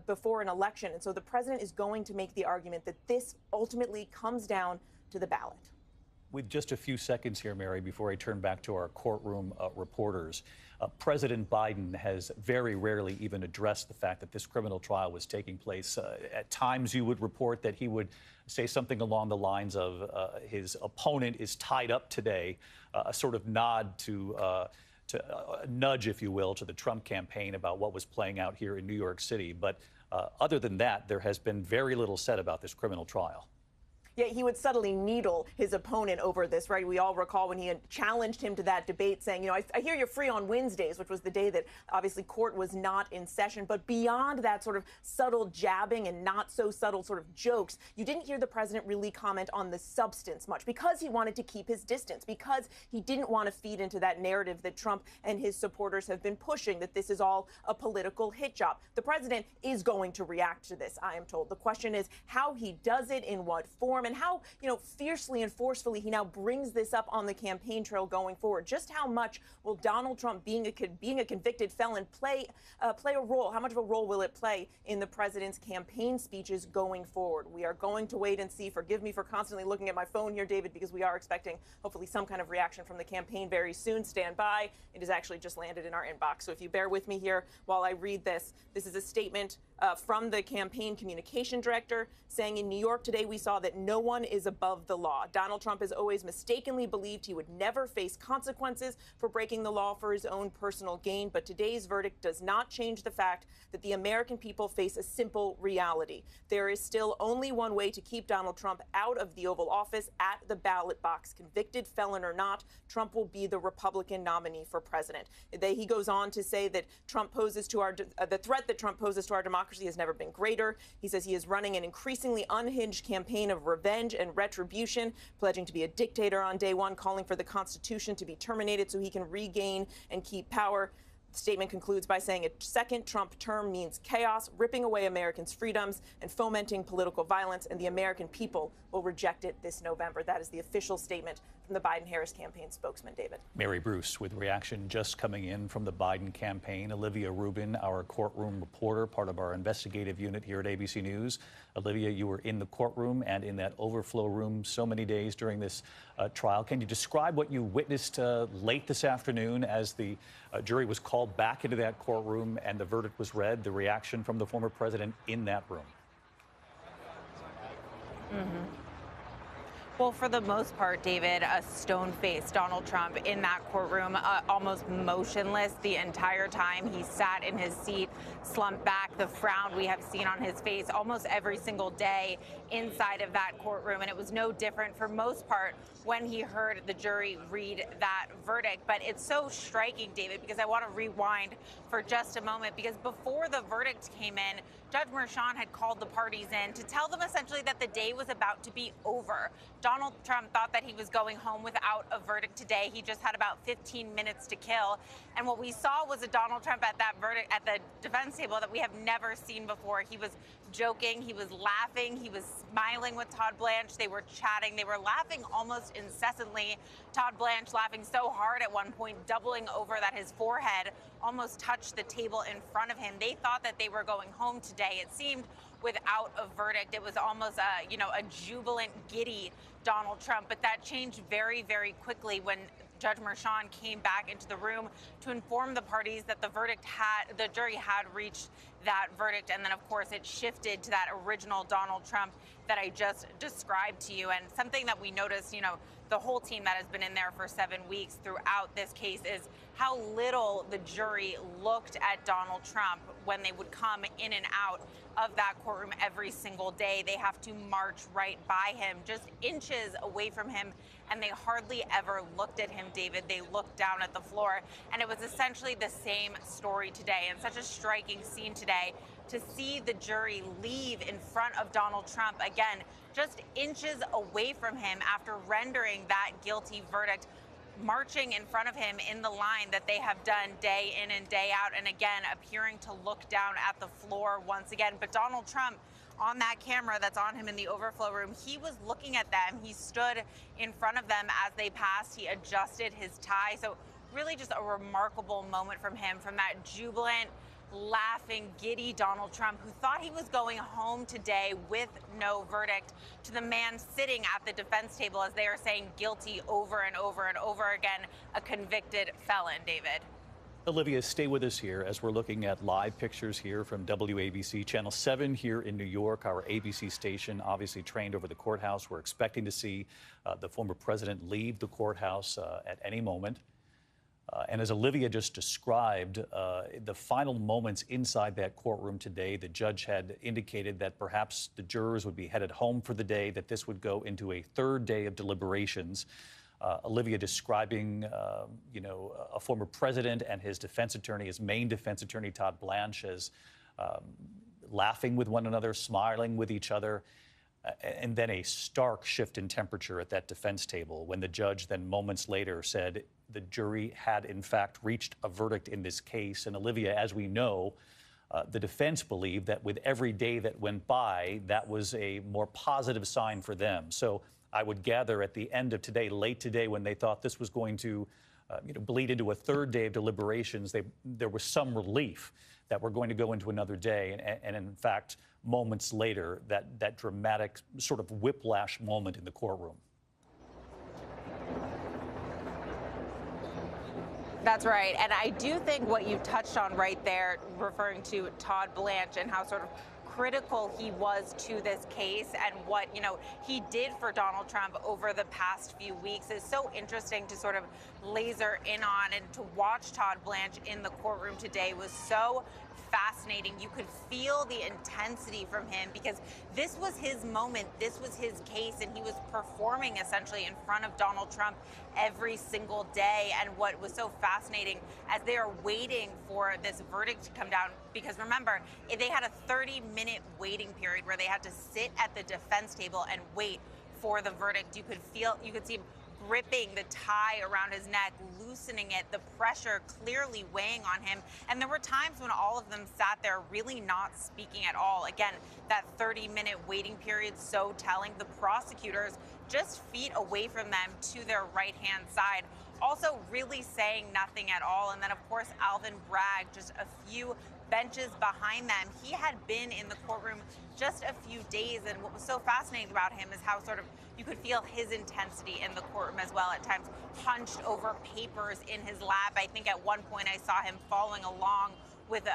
before an election. And so the president is going to make the argument that this ultimately comes down to the ballot.
With just a few seconds here, Mary, before I turn back to our courtroom reporters, President Biden has very rarely even addressed the fact that this criminal trial was taking place. At times you would report that he would say something along the lines of his opponent is tied up today, a sort of nod to nudge, if you will, to the Trump campaign about what was playing out here in New York City. But other than that, there has been very little said about this criminal trial.
Yeah, he would subtly needle his opponent over this, right? We all recall when he had challenged him to that debate saying, I hear you're free on Wednesdays, which was the day that obviously court was not in session. But beyond that sort of subtle jabbing and not so subtle sort of jokes, you didn't hear the president really comment on the substance much because he wanted to keep his distance, because he didn't want to feed into that narrative that Trump and his supporters have been pushing, that this is all a political hit job. The president is going to react to this, I am told. The question is how he does it, in what form, and how, fiercely and forcefully he now brings this up on the campaign trail going forward. Just how much will Donald Trump, being a convicted felon, play a role? How much of a role will it play in the president's campaign speeches going forward? We are going to wait and see. Forgive me for constantly looking at my phone here, David, because we are expecting hopefully some kind of reaction from the campaign very soon. Stand by. It has actually just landed in our inbox. So if you bear with me here while I read this, this is a statement from the campaign communication director saying, in New York today, we saw that no one is above the law. Donald Trump has always mistakenly believed he would never face consequences for breaking the law for his own personal gain. But today's verdict does not change the fact that the American people face a simple reality. There is still only one way to keep Donald Trump out of the Oval Office, at the ballot box. Convicted felon or not, Trump will be the Republican nominee for president. He goes on to say that the threat that Trump poses to our democracy has never been greater. He says he is running an increasingly unhinged campaign of revenge and retribution, pledging to be a dictator on day one, calling for the Constitution to be terminated so he can regain and keep power. The statement concludes by saying a second Trump term means chaos, ripping away Americans' freedoms and fomenting political violence, and the American people will reject it this November. That is the official statement from the Biden-Harris campaign spokesman, David.
Mary Bruce, with reaction just coming in from the Biden campaign. Olivia Rubin, our courtroom reporter, part of our investigative unit here at ABC News. Olivia, you were in the courtroom and in that overflow room so many days during this trial. Can you describe what you witnessed late this afternoon as the jury was called back into that courtroom and the verdict was read, the reaction from the former president in that room?
Well, for the most part, David, a stone-faced Donald Trump in that courtroom, almost motionless the entire time. He sat in his seat, slumped back, the frown we have seen on his face almost every single day inside of that courtroom. And it was no different for most part when he heard the jury read that verdict. But it's so striking, David, because I want to rewind for just a moment, because before the verdict came in, Judge Merchan had called the parties in to tell them essentially that the day was about to be over. Donald Trump thought that he was going home without a verdict today. He just had about 15 minutes to kill. And what we saw was a Donald Trump at that verdict, at the defense table, that we have never seen before. He was joking, he was laughing, he was smiling with Todd Blanche. They were chatting, they were laughing almost incessantly. Todd Blanche laughing so hard at one point, doubling over that his forehead almost touched the table in front of him. They thought that they were going home today. It seemed without a verdict. It was almost a jubilant, giddy Donald Trump, but that changed very, very quickly when Judge Merchan came back into the room to inform the parties that the jury had reached that verdict. And then, of course, it shifted to that original Donald Trump that I just described to you. And something that we noticed, the whole team that has been in there for 7 weeks throughout this case, is how little the jury looked at Donald Trump when they would come in and out of that courtroom every single day. They have to march right by him, just inches away from him, and they hardly ever looked at him, David. They looked down at the floor, and it was essentially the same story today. And such a striking scene today to see the jury leave in front of Donald Trump, again, just inches away from him after rendering that guilty verdict, marching in front of him in the line that they have done day in and day out, and again, appearing to look down at the floor once again. But Donald Trump, on that camera that's on him in the overflow room, he was looking at them. He stood in front of them as they passed. He adjusted his tie. So really just a remarkable moment from him, from that jubilant, laughing, giddy Donald Trump, who thought he was going home today with no verdict, to the man sitting at the defense table as they are saying guilty over and over and over again, a convicted felon, David.
Olivia, stay with us here as we're looking at live pictures here from WABC Channel 7 here in New York, our ABC station, obviously trained over the courthouse. We're expecting to see the former president leave the courthouse at any moment. And as Olivia just described, the final moments inside that courtroom today, the judge had indicated that perhaps the jurors would be headed home for the day, that this would go into a third day of deliberations. Olivia describing, a former president and his defense attorney, his main defense attorney, Todd Blanche, as laughing with one another, smiling with each other. And then a stark shift in temperature at that defense table when the judge then moments later said the jury had in fact reached a verdict in this case. And Olivia, as we know, the defense believed that with every day that went by, that was a more positive sign for them. So I would gather at the end of today, late today, when they thought this was going to bleed into a third day of deliberations, there was some relief that we're going to go into another day. And in fact, moments later, that dramatic sort of whiplash moment in the courtroom.
That's right. And I do think what you touched on right there, referring to Todd Blanche and how sort of critical he was to this case and what, he did for Donald Trump over the past few weeks, is so interesting to sort of laser in on. And to watch Todd Blanche in the courtroom today was so fascinating. You could feel the intensity from him because this was his moment, this was his case, and he was performing essentially in front of Donald Trump every single day. And what was so fascinating as they are waiting for this verdict to come down, because remember, they had a 30-minute waiting period where they had to sit at the defense table and wait for the verdict. You could see him gripping the tie around his neck, loosening it, the pressure clearly weighing on him. And there were times when all of them sat there really not speaking at all. Again, that 30-minute waiting period, so telling. The prosecutors just feet away from them to their right-hand side, also really saying nothing at all. And then, of course, Alvin Bragg, just a few benches behind them. He had been in the courtroom just a few days, and what was so fascinating about him is how sort of you could feel his intensity in the courtroom as well, at times hunched over papers in his lap. I think at one point I saw him following along with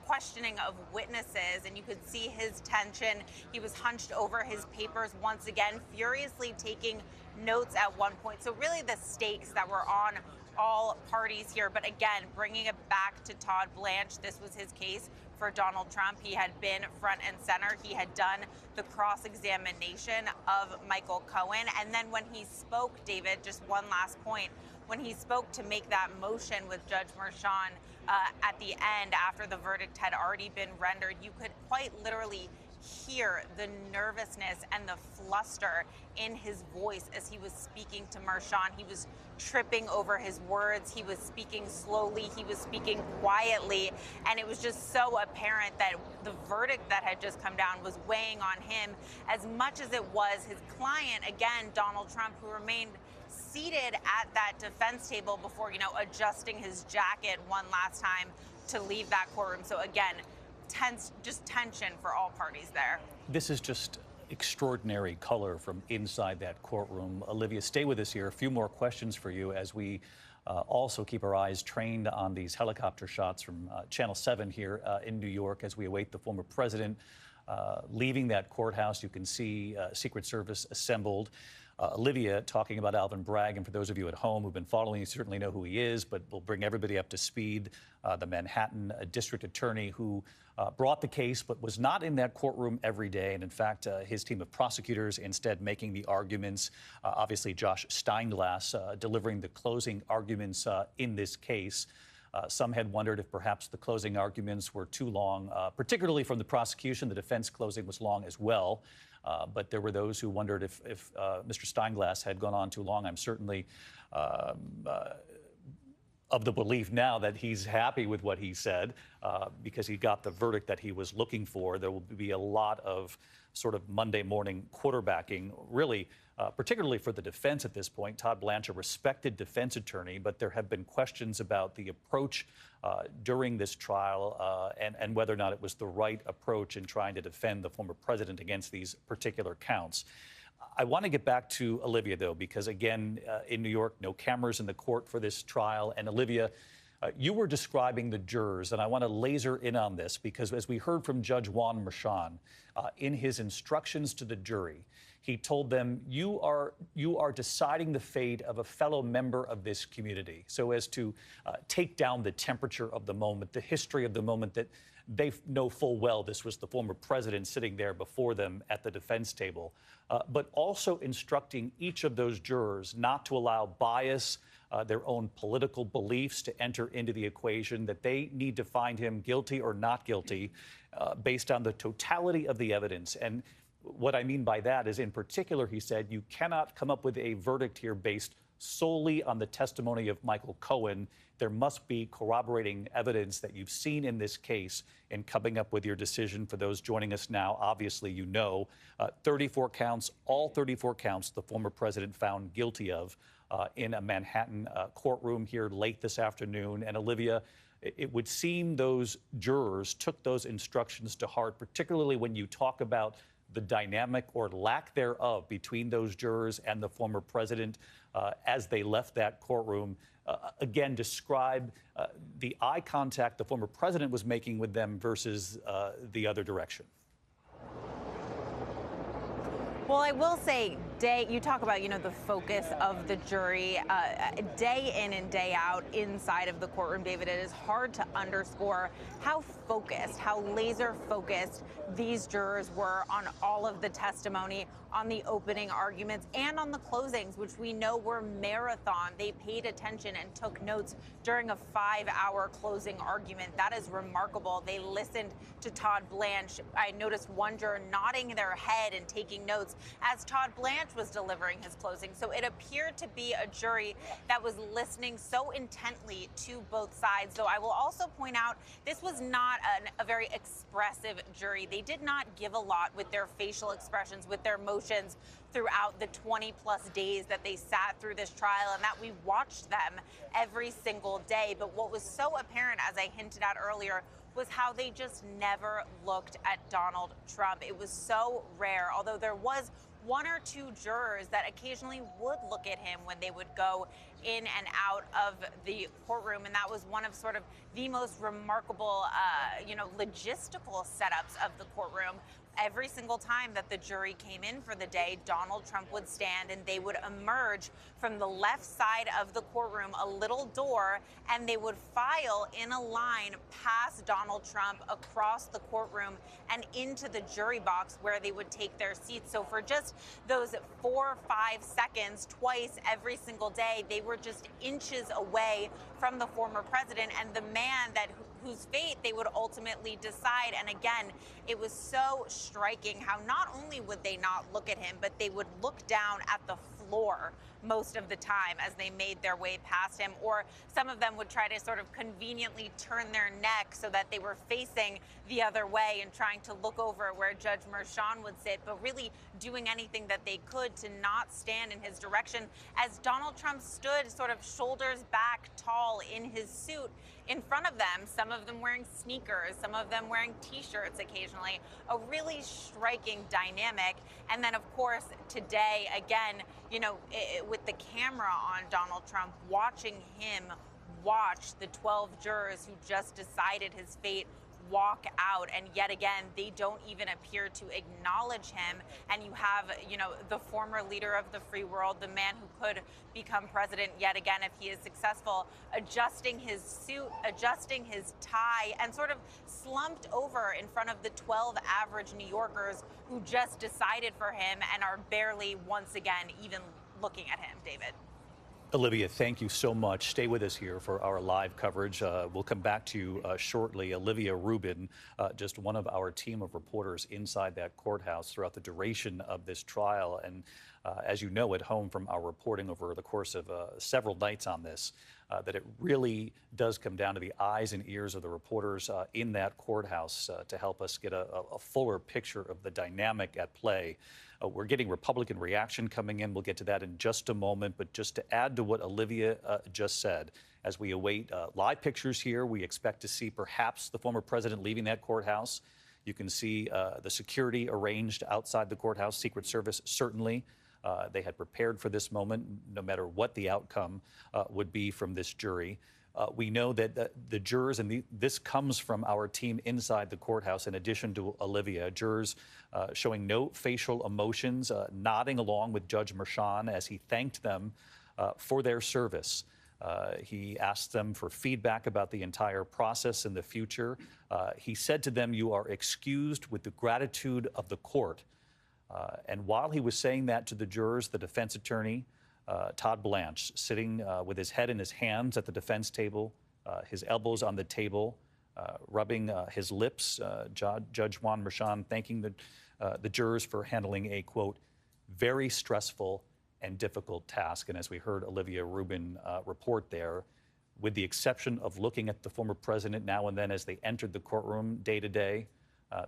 questioning of witnesses, and you could see his tension. He was hunched over his papers once again, furiously taking notes at one point. So really the stakes that were on all parties here. But again, bringing it back to Todd Blanche, this was his case for Donald Trump. He had been front and center. He had done the cross-examination of Michael Cohen. And then when he spoke, David, just one last point, when he spoke to make that motion with Judge Merchan at the end after the verdict had already been rendered, you could quite literally hear the nervousness and the fluster in his voice as he was speaking to Marshawn. He was tripping over his words. He was speaking slowly. He was speaking quietly. And it was just so apparent that the verdict that had just come down was weighing on him as much as it was his client, again, Donald Trump, who remained seated at that defense table before, adjusting his jacket one last time to leave that courtroom. So again, tension for all parties there.
This is just extraordinary color from inside that courtroom. Olivia, stay with us here. A few more questions for you as we also keep our eyes trained on these helicopter shots from Channel 7 here in New York as we await the former president leaving that courthouse. You can see Secret Service assembled. Olivia talking about Alvin Bragg, and for those of you at home who've been following, you certainly know who he is, but we'll bring everybody up to speed. The Manhattan district attorney who brought the case but was not in that courtroom every day, and in fact, his team of prosecutors instead making the arguments. Obviously, Josh Steinglass delivering the closing arguments in this case. Some had wondered if perhaps the closing arguments were too long, particularly from the prosecution. The defense closing was long as well. But there were those who wondered if Mr. Steinglass had gone on too long. I'm certainly of the belief now that he's happy with what he said because he got the verdict that he was looking for. There will be a lot of sort of Monday morning quarterbacking, really, particularly for the defense at this point. Todd Blanche, a respected defense attorney, but there have been questions about the approach during this trial and whether or not it was the right approach in trying to defend the former president against these particular counts. I want to get back to Olivia, though, because, again, in New York, no cameras in the court for this trial. And, Olivia, you were describing the jurors, and I want to laser in on this because, as we heard from Judge Juan Merchan, in his instructions to the jury, he told them, you are deciding the fate of a fellow member of this community, so as to take down the temperature of the moment, the history of the moment that they know full well this was the former president sitting there before them at the defense table, but also instructing each of those jurors not to allow bias, their own political beliefs to enter into the equation, that they need to find him guilty or not guilty based on the totality of the evidence. And what I mean by that is, in particular, he said, you cannot come up with a verdict here based solely on the testimony of Michael Cohen. There must be corroborating evidence that you've seen in this case in coming up with your decision. For those joining us now, obviously, 34 counts, all 34 counts the former president found guilty of in a Manhattan courtroom here late this afternoon. And Olivia, it would seem those jurors took those instructions to heart, particularly when you talk about the dynamic or lack thereof between those jurors and the former president as they left that courtroom. Again, describe the eye contact the former president was making with them versus the other direction.
Well, I will say, you talk about, the focus of the jury day in and day out inside of the courtroom, David. It is hard to underscore how focused, how laser focused these jurors were on all of the testimony, on the opening arguments, and on the closings, which we know were marathon. They paid attention and took notes during a 5-hour closing argument. That is remarkable. They listened to Todd Blanche. I noticed one juror nodding their head and taking notes as Todd Blanche was delivering his closing. So it appeared to be a jury that was listening so intently to both sides. Though I will also point out, this was not a very expressive jury. They did not give a lot with their facial expressions, with their motions throughout the 20-plus days that they sat through this trial, and that we watched them every single day. But what was so apparent, as I hinted at earlier, was how they just never looked at Donald Trump. It was so rare, although there was one or two jurors that occasionally would look at him when they would go in and out of the courtroom. And that was one of sort of the most remarkable, logistical setups of the courtroom. Every single time that the jury came in for the day, Donald Trump would stand and they would emerge from the left side of the courtroom, a little door, and they would file in a line past Donald Trump across the courtroom and into the jury box where they would take their seats. So for just those 4 or 5 seconds, twice every single day, they were just inches away from the former president and the man whose fate they would ultimately decide. And again, it was so striking how not only would they not look at him, but they would look down at the floor most of the time as they made their way past him, or some of them would try to sort of conveniently turn their neck so that they were facing the other way and trying to look over where Judge Merchan would sit, but really doing anything that they could to not stand in his direction as Donald Trump stood sort of shoulders back tall in his suit in front of them, some of them wearing sneakers, some of them wearing t-shirts occasionally, a really striking dynamic. And then, of course, today, again, you know, with the camera on Donald Trump, watching him watch the 12 jurors who just decided his fate walk out, and yet again they don't even appear to acknowledge him. And you have, you know, the former leader of the free world, the man who could become president yet again if he is successful, adjusting his suit, adjusting his tie, and sort of slumped over in front of the 12 average New Yorkers who just decided for him and are barely once again even looking at him. David.
Olivia, thank you so much. Stay with us here for our live coverage. We'll come back to you shortly. Olivia Rubin, just one of our team of reporters inside that courthouse throughout the duration of this trial. And as you know at home from our reporting over the course of several nights on this, that it really does come down to the eyes and ears of the reporters in that courthouse to help us get a fuller picture of the dynamic at play. We're getting Republican reaction coming in. We'll get to that in just a moment. But just to add to what Olivia just said, as we await live pictures here, we expect to see perhaps the former president leaving that courthouse. You can see the security arranged outside the courthouse, Secret Service certainly. They had prepared for this moment, no matter what the outcome would be from this jury. We know that the jurors, and this comes from our team inside the courthouse, in addition to Olivia, jurors showing no facial emotions, nodding along with Judge Merchan as he thanked them for their service. He asked them for feedback about the entire process in the future. He said to them, "You are excused with the gratitude of the court." And while he was saying that to the jurors, the defense attorney, Todd Blanche, sitting with his head in his hands at the defense table, his elbows on the table, rubbing his lips, Judge Juan Merchan thanking the jurors for handling a, quote, very stressful and difficult task. And as we heard Olivia Rubin report there, with the exception of looking at the former president now and then as they entered the courtroom day to day,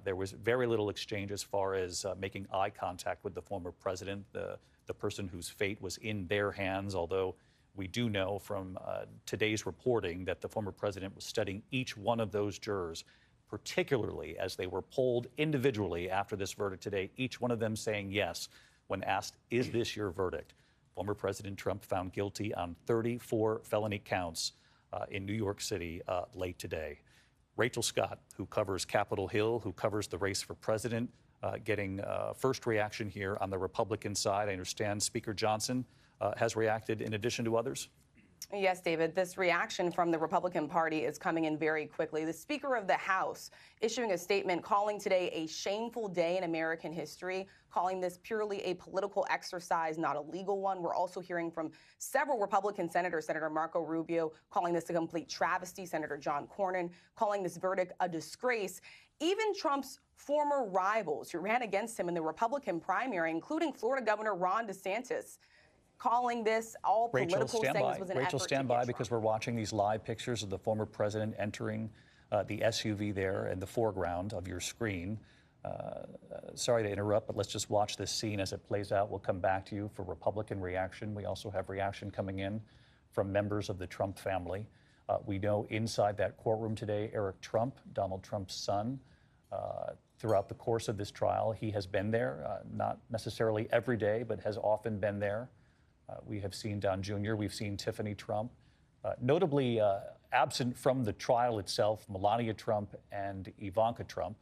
there was very little exchange as far as making eye contact with the former president, the person whose fate was in their hands, although we do know from today's reporting that the former president was studying each one of those jurors, particularly as they were polled individually after this verdict today, each one of them saying yes when asked, "Is this your verdict?" Former President Trump found guilty on 34 felony counts in New York City late today. Rachel Scott, who covers Capitol Hill, who covers the race for president, getting first reaction here on the Republican side. I understand Speaker Johnson has reacted in addition to others.
Yes, David, this reaction from the Republican Party is coming in very quickly. The Speaker of the House issuing a statement calling today a shameful day in American history, calling this purely a political exercise, not a legal one. We're also hearing from several Republican senators, Senator Marco Rubio calling this a complete travesty, Senator John Cornyn calling this verdict a disgrace. Even Trump's former rivals who ran against him in the Republican primary, including Florida Governor Ron DeSantis, calling this all political, saying this was an
Rachel,
effort
stand
to get
by because we're watching these live pictures of the former president entering the SUV there in the foreground of your screen. Sorry to interrupt, but let's just watch this scene as it plays out. We'll come back to you for Republican reaction. We also have reaction coming in from members of the Trump family. We know inside that courtroom today, Eric Trump, Donald Trump's son, throughout the course of this trial, he has been there, not necessarily every day, but has often been there. We have seen Don Jr., we've seen Tiffany Trump. Notably absent from the trial itself, Melania Trump and Ivanka Trump.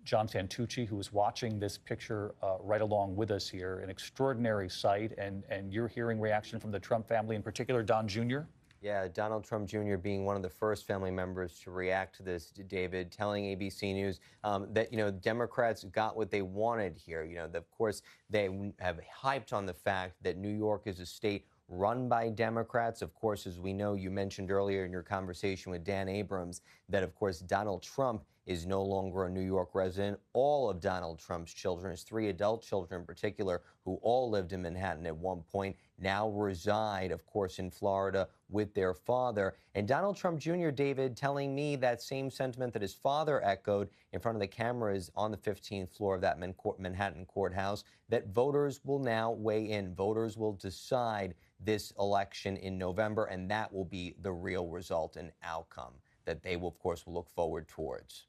John Santucci, who is watching this picture right along with us here, an extraordinary sight, and you're hearing reaction from the Trump family, in particular Don Jr.?
Yeah, Donald Trump Jr. being one of the first family members to react to this, David, telling ABC News that, Democrats got what they wanted here. Of course, they have hyped on the fact that New York is a state run by Democrats. Of course, as we know, you mentioned earlier in your conversation with Dan Abrams that, of course, Donald Trump is no longer a New York resident. All of Donald Trump's children, his 3 adult children in particular, who all lived in Manhattan at one point, now reside, of course, in Florida with their father. And Donald Trump Jr., David, telling me that same sentiment that his father echoed in front of the cameras on the 15th floor of that Manhattan courthouse, that voters will now weigh in. Voters will decide this election in November, and that will be the real result and outcome that they will, of course, look forward towards.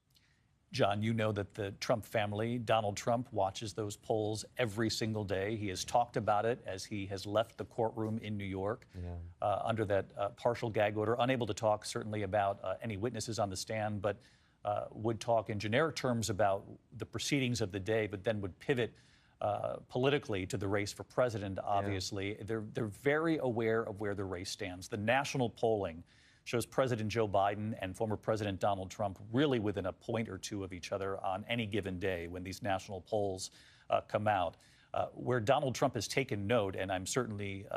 John, you know that the Trump family, Donald Trump, watches those polls every single day. He has talked about it as he has left the courtroom in New York under that partial gag order, unable to talk certainly about any witnesses on the stand, but would talk in generic terms about the proceedings of the day, but then would pivot politically to the race for president, obviously. They're very aware of where the race stands. The national polling shows President Joe Biden and former President Donald Trump really within a point or two of each other on any given day when these national polls come out. Where Donald Trump has taken note, and I'm certainly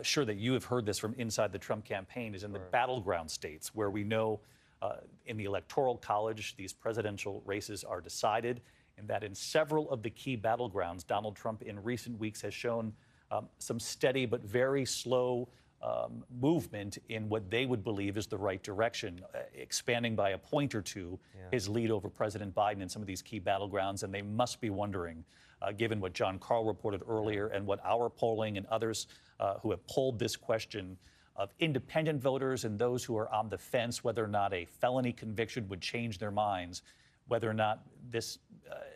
sure that you have heard this from inside the Trump campaign, is in the battleground states where we know in the Electoral College these presidential races are decided, and that in several of the key battlegrounds, Donald Trump in recent weeks has shown some steady but very slow movement in what they would believe is the right direction, expanding by a point or two his lead over President Biden in some of these key battlegrounds. And they must be wondering, given what John Carl reported earlier and what our polling and others who have polled this question of independent voters and those who are on the fence, whether or not a felony conviction would change their minds, whether or not this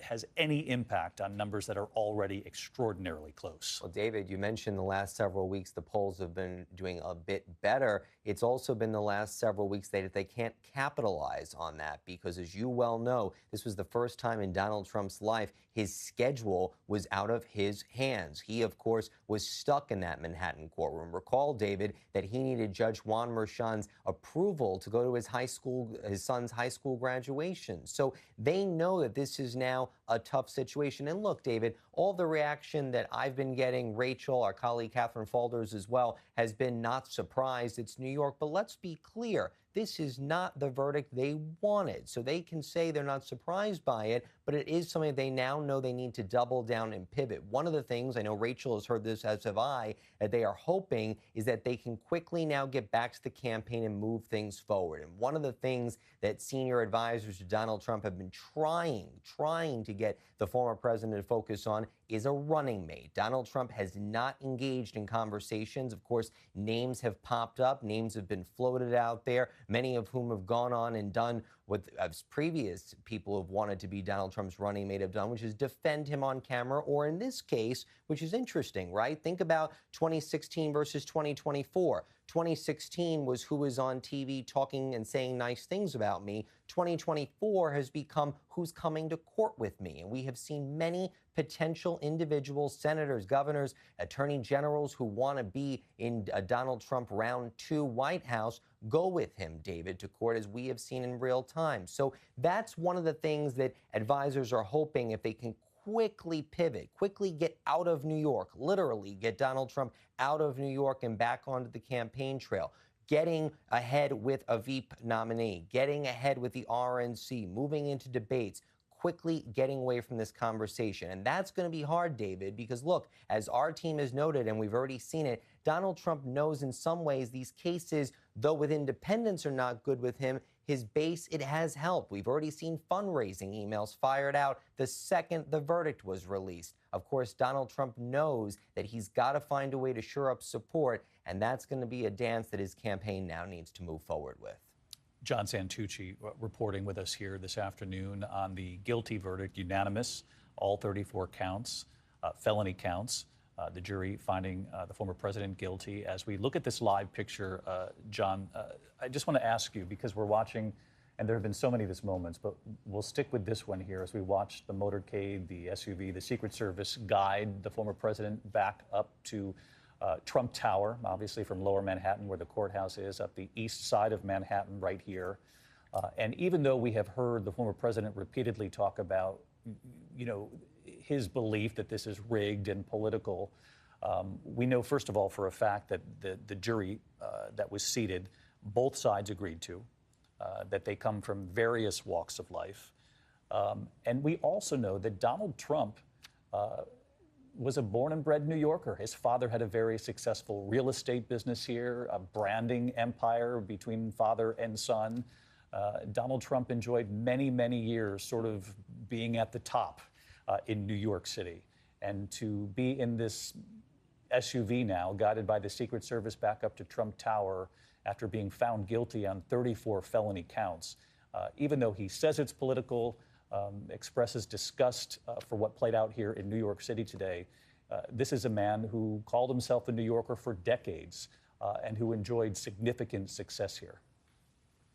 has any impact on numbers that are already extraordinarily close.
Well, David, you mentioned the last several weeks the polls have been doing a bit better. It's also been the last several weeks that they can't capitalize on that because, as you well know, this was the first time in Donald Trump's life his schedule was out of his hands. He, of course, was stuck in that Manhattan courtroom. Recall, David, that he needed Judge Juan Merchan's approval to go to his son's high school graduation. So they know that this is now a tough situation. And look, David, all the reaction that I've been getting, Rachel, our colleague Catherine Falders as well, has been not surprised. It's New York. But let's be clear. This is not the verdict they wanted. So they can say they're not surprised by it, but it is something they now know they need to double down and pivot. One of the things, I know Rachel has heard this, as have I, that they are hoping is that they can quickly now get back to the campaign and move things forward. And one of the things that senior advisors to Donald Trump have been trying to get the former president to focus on is a running mate. Donald Trump has not engaged in conversations. Of course, names have popped up, names have been floated out there, many of whom have gone on and done what previous people have wanted to be Donald Trump's running mate have done, which is defend him on camera, or in this case, which is interesting, right? Think about 2016 versus 2024. 2016 was who was on TV talking and saying nice things about me. 2024 has become who's coming to court with me. And we have seen many potential individuals, senators, governors, attorney generals who want to be in a Donald Trump round 2 White House go with him, David, to court, as we have seen in real time. So that's one of the things that advisors are hoping, if they can quickly pivot, quickly get out of New York, literally get Donald Trump out of New York and back onto the campaign trail, getting ahead with a Veep nominee, getting ahead with the RNC, moving into debates, quickly getting away from this conversation. And that's going to be hard, David, because look, as our team has noted, and we've already seen it, Donald Trump knows in some ways these cases, though with independents are not good with him, his base, it has helped. We've already seen fundraising emails fired out the second the verdict was released. Of course, Donald Trump knows that he's got to find a way to shore up support, and that's going to be a dance that his campaign now needs to move forward with.
John Santucci reporting with us here this afternoon on the guilty verdict, unanimous, all 34 counts, felony counts. The jury finding the former president guilty. As we look at this live picture, John, I just want to ask you, because we're watching, and there have been so many of these moments, but we'll stick with this one here as we watch the motorcade, the SUV, the Secret Service guide the former president back up to Trump Tower, obviously from Lower Manhattan, where the courthouse is, up the east side of Manhattan right here. And even though we have heard the former president repeatedly talk about, his belief that this is rigged and political, We know, first of all, for a fact that the jury that was seated, both sides agreed to, that they come from various walks of life. And we also know that Donald Trump was a born and bred New Yorker. His father had a very successful real estate business here, a branding empire between father and son. Donald Trump enjoyed many, many years sort of being at the top in New York City. And to be in this SUV now, guided by the Secret Service back up to Trump Tower after being found guilty on 34 felony counts, even though he says it's political, expresses disgust for what played out here in New York City today, this is a man who called himself a New Yorker for decades and who enjoyed significant success here.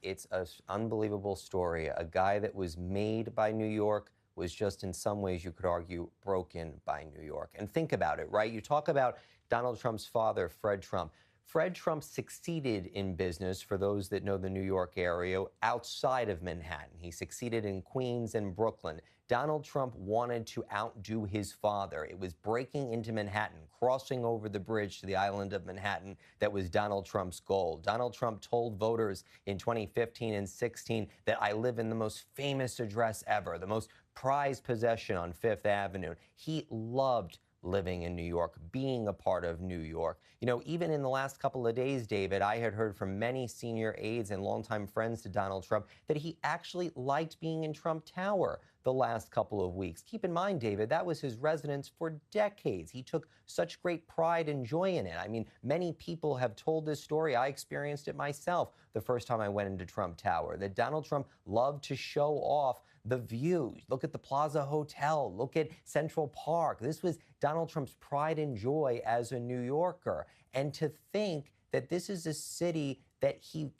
It's an unbelievable story. A guy that was made by New York was just in some ways, you could argue, broken by New York. And think about it, right? You talk about Donald Trump's father, Fred Trump. Fred Trump succeeded in business, for those that know the New York area, outside of Manhattan. He succeeded in Queens and Brooklyn. Donald Trump wanted to outdo his father. It was breaking into Manhattan, crossing over the bridge to the island of Manhattan that was Donald Trump's goal. Donald Trump told voters in 2015 and 16 that I live in the most famous address ever, the most prized possession on Fifth Avenue. He loved living in New York, being a part of New York. You know, even in the last couple of days, David, I had heard from many senior aides and longtime friends to Donald Trump that he actually liked being in Trump Tower the last couple of weeks. Keep in mind, David, that was his residence for decades. He took such great pride and joy in it. I mean, many people have told this story. I experienced it myself the first time I went into Trump Tower, that Donald Trump loved to show off the views. Look at the Plaza Hotel. Look at Central Park. This was Donald Trump's pride and joy as a New Yorker. And to think that this is a city that he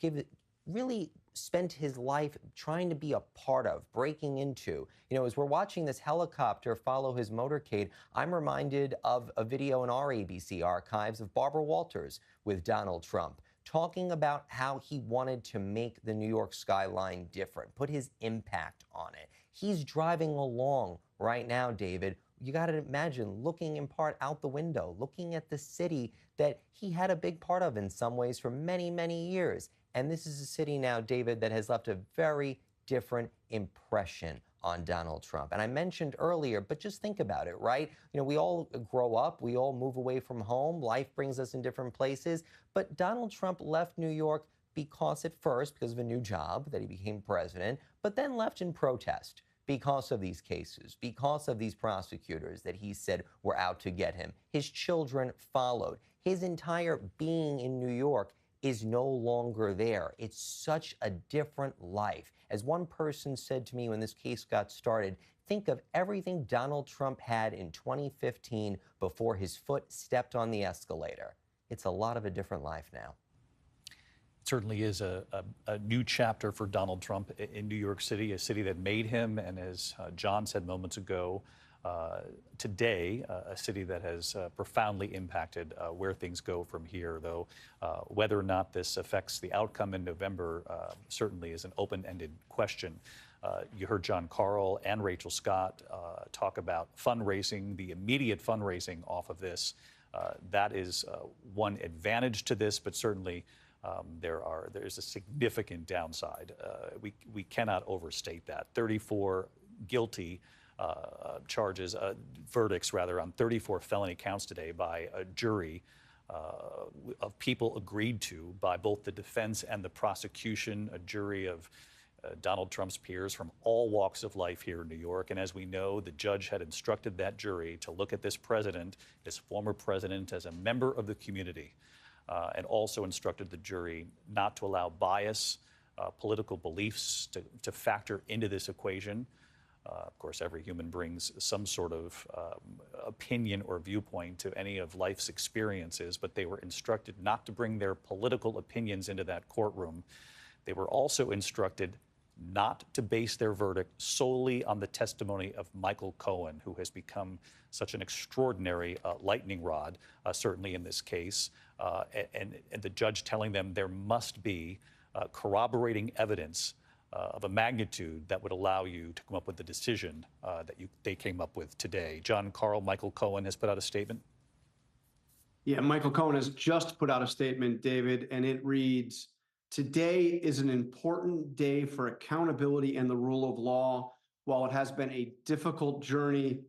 really spent his life trying to be a part of, breaking into. You know, as we're watching this helicopter follow his motorcade, I'm reminded of a video in our ABC archives of Barbara Walters with Donald Trump, talking about how he wanted to make the New York skyline different, put his impact on it. He's driving along right now, David. You got to imagine looking in part out the window, looking at the city that he had a big part of in some ways for many, many years. And this is a city now, David, that has left a very different impression on Donald Trump. And I mentioned earlier, but just think about it, right? You know, we all grow up, we all move away from home, life brings us in different places. But Donald Trump left New York because at first, because of a new job that he became president, but then left in protest because of these cases, because of these prosecutors that he said were out to get him. His children followed. His entire being in New York is no longer there. It's such a different life. As one person said to me when this case got started, think of everything Donald Trump had in 2015 before his foot stepped on the escalator. It's a lot of a different life now.
It certainly is a new chapter for Donald Trump in New York City, a city that made him, and as John said moments ago, today, a city that has profoundly impacted where things go from here, though whether or not this affects the outcome in November certainly is an open-ended question. You heard John Carl and Rachel Scott talk about fundraising, the immediate fundraising off of this. That is one advantage to this, but certainly there's a significant downside. We cannot overstate that. 34 guilty verdicts rather, on 34 felony counts today by a jury of people agreed to by both the defense and the prosecution, a jury of Donald Trump's peers from all walks of life here in New York. And as we know, the judge had instructed that jury to look at this president, this former president, as a member of the community, and also instructed the jury not to allow bias, political beliefs to factor into this equation. Of course, every human brings some sort of opinion or viewpoint to any of life's experiences, but they were instructed not to bring their political opinions into that courtroom. They were also instructed not to base their verdict solely on the testimony of Michael Cohen, who has become such an extraordinary lightning rod, certainly in this case, and the judge telling them there must be corroborating evidence of a magnitude that would allow you to come up with the decision that they came up with today. John Carl, Michael Cohen has put out a statement.
Yeah, Michael Cohen has just put out a statement, David, and it reads, "Today is an important day for accountability and the rule of law. While it has been a difficult journey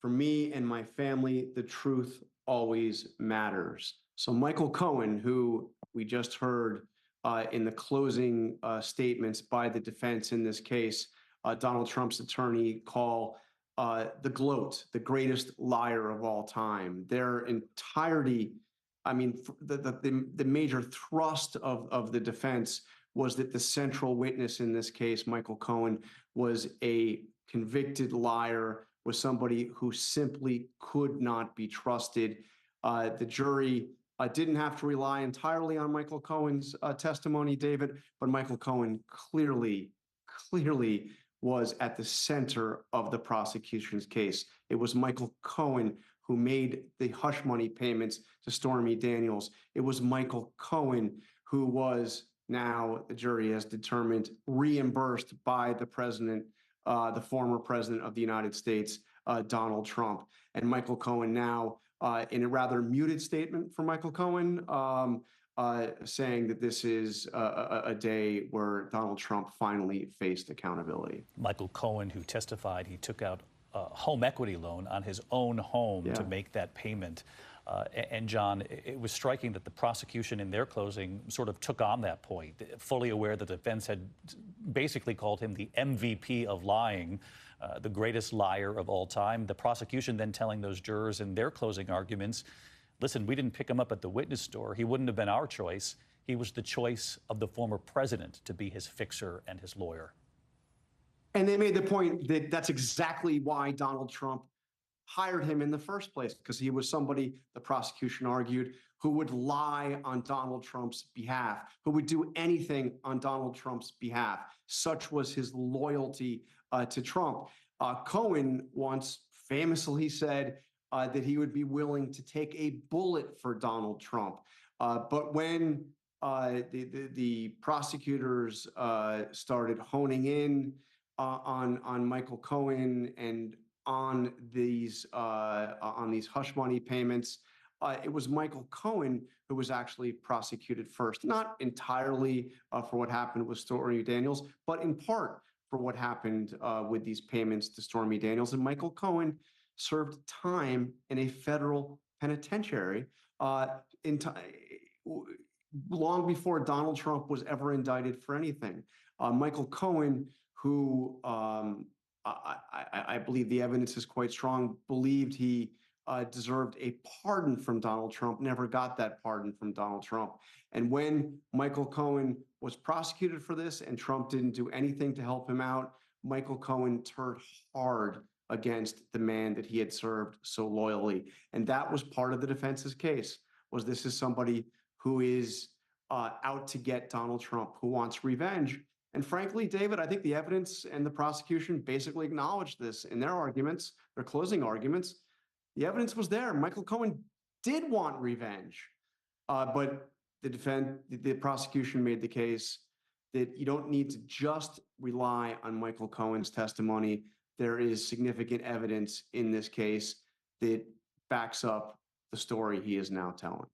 for me and my family, the truth always matters." So Michael Cohen, who we just heard in the closing statements by the defense in this case, Donald Trump's attorney call the gloat, the greatest liar of all time. Their entirety, I mean, the major thrust of the defense was that the central witness in this case, Michael Cohen, was a convicted liar, was somebody who simply could not be trusted. The jury didn't have to rely entirely on Michael Cohen's testimony, David, but Michael Cohen clearly was at the center of the prosecution's case. It was Michael Cohen who made the hush money payments to Stormy Daniels. It was Michael Cohen who was, now the jury has determined, reimbursed by the president, the former president of the United States, Donald Trump. And Michael Cohen now, in a rather muted statement for Michael Cohen, saying that this is a day where Donald Trump finally faced accountability.
Michael Cohen, who testified he took out a home equity loan on his own home to make that payment. And John, it was striking that the prosecution in their closing sort of took on that point, fully aware that the defense had basically called him the MVP of lying, the greatest liar of all time. The prosecution then telling those jurors in their closing arguments, listen, we didn't pick him up at the witness store. He wouldn't have been our choice. He was the choice of the former president to be his fixer and his lawyer.
And they made the point that that's exactly why Donald Trump hired him in the first place, because he was somebody, the prosecution argued, who would lie on Donald Trump's behalf, who would do anything on Donald Trump's behalf. Such was his loyalty to Trump. Cohen once famously said that he would be willing to take a bullet for Donald Trump. But when the prosecutors started honing in on Michael Cohen and on these hush money payments, it was Michael Cohen who was actually prosecuted first, not entirely for what happened with Stormy Daniels, but in part for what happened with these payments to Stormy Daniels. And Michael Cohen served time in a federal penitentiary long before Donald Trump was ever indicted for anything. Michael Cohen, who I believe the evidence is quite strong, believed he deserved a pardon from Donald Trump, never got that pardon from Donald Trump. And when Michael Cohen was prosecuted for this and Trump didn't do anything to help him out, Michael Cohen turned hard against the man that he had served so loyally. And that was part of the defense's case, was this is somebody who is out to get Donald Trump, who wants revenge. And frankly, David, I think the evidence and the prosecution basically acknowledged this in their arguments, their closing arguments. The evidence was there. Michael Cohen did want revenge, but the prosecution made the case that you don't need to just rely on Michael Cohen's testimony. There is significant evidence in this case that backs up the story he is now telling.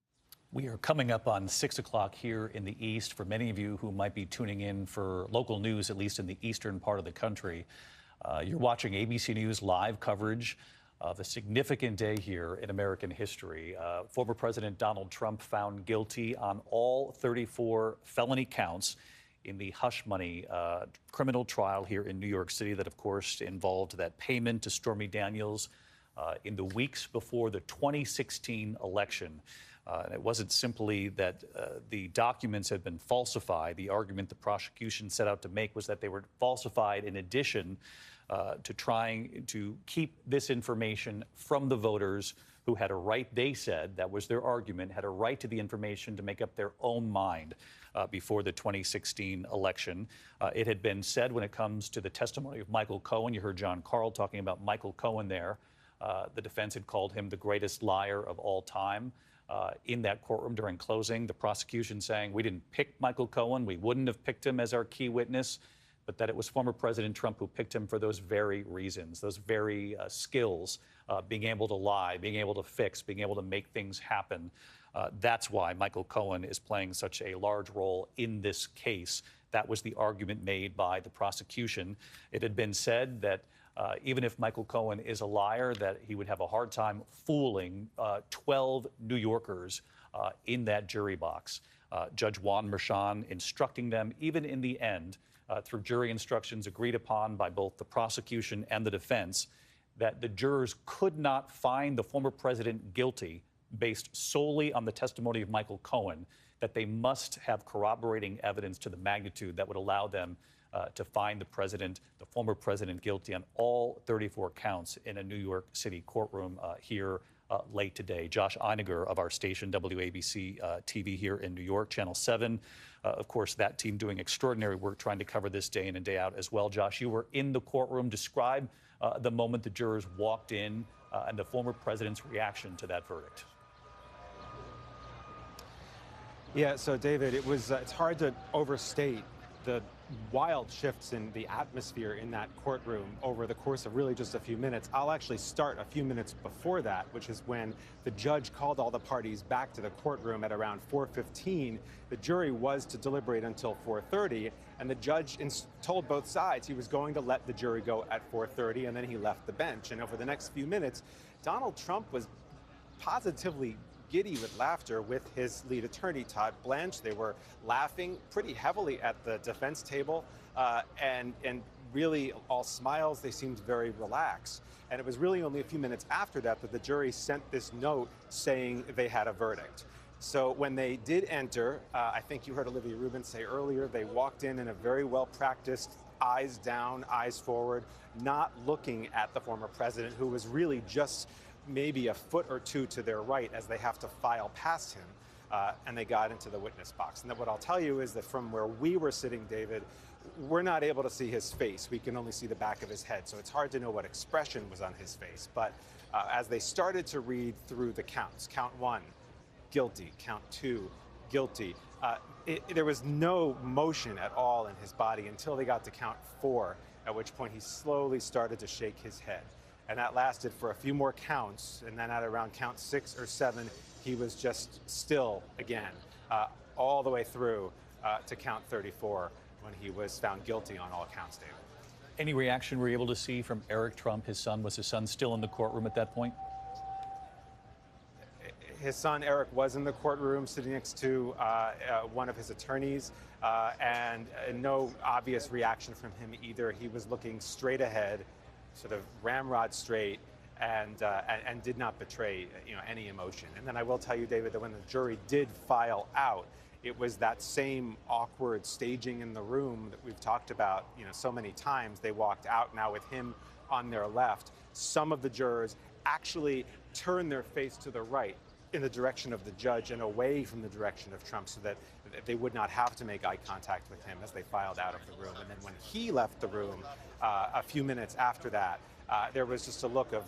We are coming up on 6 o'clock here in the East. For many of you who might be tuning in for local news, at least in the eastern part of the country, you're watching ABC News live coverage of a significant day here in American history. Former President Donald Trump found guilty on all 34 felony counts in the hush money criminal trial here in New York City that, of course, involved that payment to Stormy Daniels in the weeks before the 2016 election. And it wasn't simply that the documents had been falsified. The argument the prosecution set out to make was that they were falsified in addition to trying to keep this information from the voters who had a right, they said, that was their argument, had a right to the information to make up their own mind before the 2016 election. It had been said when it comes to the testimony of Michael Cohen, you heard John Carl talking about Michael Cohen there. The defense had called him the greatest liar of all time. In that courtroom during closing, the prosecution saying we didn't pick Michael Cohen, we wouldn't have picked him as our key witness. but that it was former President Trump who picked him for those very reasons, those very skills, being able to lie, being able to fix, being able to make things happen. That's why Michael Cohen is playing such a large role in this case. That was the argument made by the prosecution. It had been said that even if Michael Cohen is a liar, that he would have a hard time fooling 12 New Yorkers in that jury box. Judge Juan Merchan instructing them, even in the end, through jury instructions agreed upon by both the prosecution and the defense, that the jurors could not find the former president guilty based solely on the testimony of Michael Cohen, that they must have corroborating evidence to the magnitude that would allow them to find the former president guilty on all 34 counts in a New York City courtroom here late today. Josh Einiger of our station, WABC TV here in New York, Channel 7. Of course, that team doing extraordinary work trying to cover this day in and day out as well. Josh, you were in the courtroom. Describe the moment the jurors walked in and the former president's reaction to that verdict.
Yeah, so David, it's hard to overstate the wild shifts in the atmosphere in that courtroom over the course of really just a few minutes. I'll actually start a few minutes before that, which is when the judge called all the parties back to the courtroom at around 4:15. The jury was to deliberate until 4:30, and the judge told both sides he was going to let the jury go at 4:30, and then he left the bench. And over the next few minutes, Donald Trump was positively giddy with laughter with his lead attorney, Todd Blanche. They were laughing pretty heavily at the defense table and really all smiles. They seemed very relaxed. And it was really only a few minutes after that that the jury sent this note saying they had a verdict. So when they did enter, I think you heard Olivia Rubin say earlier, they walked in a very well-practiced, eyes down, eyes forward, not looking at the former president, who was really just maybe a foot or two to their right as they have to file past him, and they got into the witness box. And what I'll tell you is that from where we were sitting, David, we're not able to see his face. We can only see the back of his head, so it's hard to know what expression was on his face. But as they started to read through the counts, count 1, guilty, count 2, guilty, there was no motion at all in his body until they got to count 4, at which point he slowly started to shake his head. And that lasted for a few more counts, and then at around count 6 or 7, he was just still again, all the way through to count 34 when he was found guilty on all counts, David.
Any reaction were you able to see from Eric Trump, his son? Was his son still in the courtroom at that point?
His son, Eric, was in the courtroom sitting next to one of his attorneys, and no obvious reaction from him either. He was looking straight ahead, sort of ramrod straight, and did not betray any emotion. And then I will tell you, David, that when the jury did file out, it was that same awkward staging in the room that we've talked about so many times. They walked out now with him on their left. Some of the jurors actually turned their face to the right in the direction of the judge and away from the direction of Trump so that they would not have to make eye contact with him as they filed out of the room. And then when he left the room a few minutes after that, there was just a look of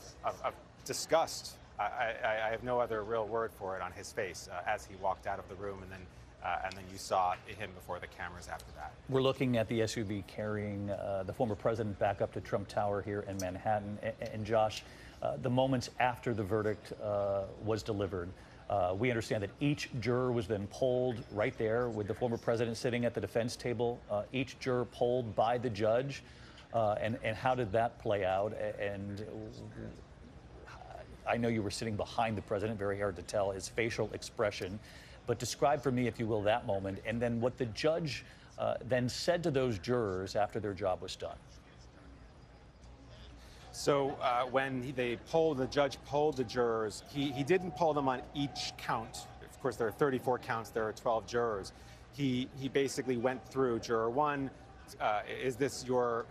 disgust. I have no other real word for it on his face as he walked out of the room, and then you saw him before the cameras after that.
We're looking at the SUV carrying the former president back up to Trump Tower here in Manhattan. And Josh, the moments after the verdict was delivered, we understand that each juror was then polled right there with the former president sitting at the defense table, each juror polled by the judge. And how did that play out? And I know you were sitting behind the president, very hard to tell his facial expression, but describe for me, if you will, that moment, and then what the judge then said to those jurors after their job was done.
So when the judge polled the jurors, he didn't poll them on each count. Of course, there are 34 counts, there are 12 jurors. He basically went through juror 1, is this your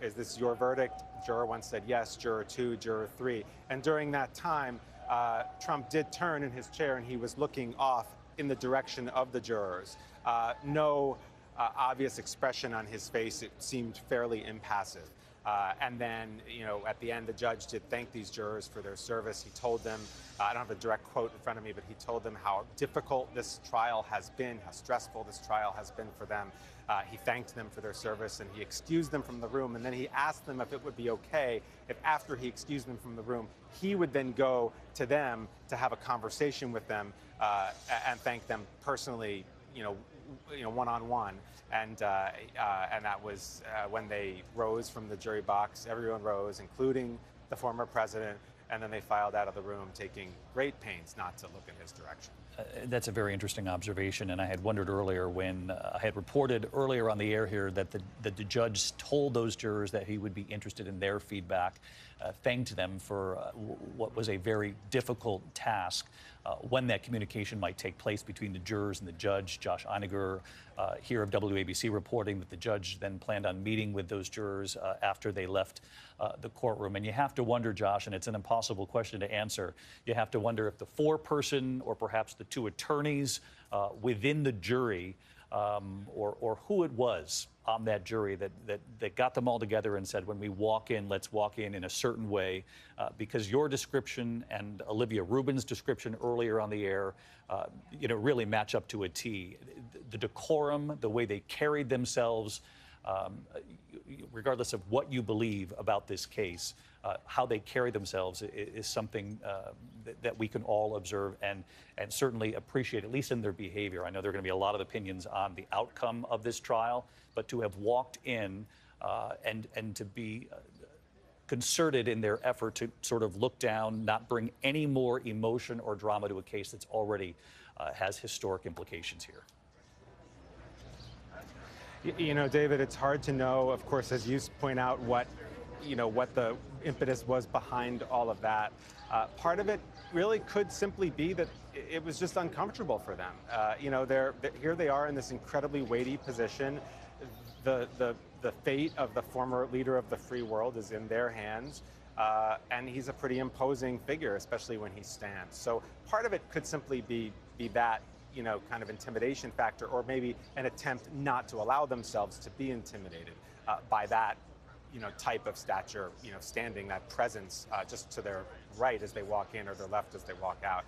verdict? Juror 1 said yes, juror 2, juror 3. And during that time, Trump did turn in his chair and he was looking off in the direction of the jurors. No obvious expression on his face. It seemed fairly impassive. And then, at the end, the judge did thank these jurors for their service. He told them, I don't have a direct quote in front of me, but he told them how difficult this trial has been, how stressful this trial has been for them. He thanked them for their service, and he excused them from the room. And then he asked them if it would be okay if, after he excused them from the room, he would then go to them to have a conversation with them and thank them personally, one-on-one. And that was when they rose from the jury box. Everyone rose, including the former president, and then they filed out of the room, taking great pains not to look in his direction.
That's a very interesting observation, and I had wondered earlier when I had reported earlier on the air here that the judge told those jurors that he would be interested in their feedback, thanked them for what was a very difficult task. When that communication might take place between the jurors and the judge. Josh Einiger here of WABC reporting that the judge then planned on meeting with those jurors after they left the courtroom. And you have to wonder, Josh, and it's an impossible question to answer, you have to wonder if the foreperson or perhaps the two attorneys within the jury or who it was on that jury that got them all together and said, when we walk in, let's walk in a certain way, because your description and Olivia Rubin's description earlier on the air, really match up to a T. The decorum, the way they carried themselves, regardless of what you believe about this case, how they carry themselves is something that we can all observe and certainly appreciate, at least in their behavior. I know there are going to be a lot of opinions on the outcome of this trial, but to have walked in and to be concerted in their effort to sort of look down, not bring any more emotion or drama to a case that's already has historic implications here.
David, it's hard to know, of course, as you point out, what the impetus was behind all of that. Part of it really could simply be that it was just uncomfortable for them. Here they are in this incredibly weighty position. The fate of the former leader of the free world is in their hands, and he's a pretty imposing figure, especially when he stands. So part of it could simply be that kind of intimidation factor, or maybe an attempt not to allow themselves to be intimidated by that type of stature, standing, that presence just to their right as they walk in or their left as they walk out.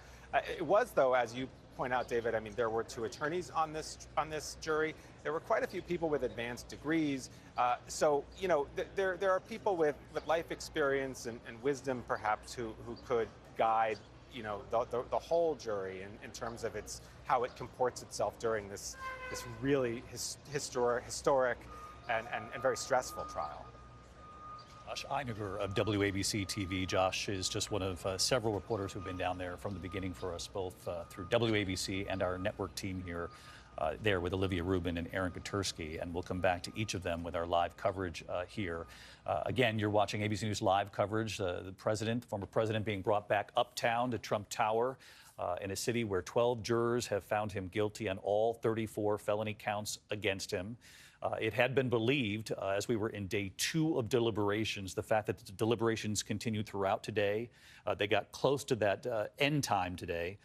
It was, though, as you point out, David, I mean, there were two attorneys on this jury. There were quite a few people with advanced degrees. So, there are people with life experience and wisdom, perhaps, who could guide, the whole jury in terms of how it comports itself during this really historic and very stressful trial.
Josh Einiger of WABC TV. Josh is just one of several reporters who've been down there from the beginning for us, both through WABC and our network team here, there with Olivia Rubin and Aaron Katursky, and we'll come back to each of them with our live coverage here. Again, you're watching ABC News live coverage, the former president being brought back uptown to Trump Tower in a city where 12 jurors have found him guilty on all 34 felony counts against him. It had been believed, as we were in day 2 of deliberations, the fact that the deliberations continued throughout today, they got close to that end time today.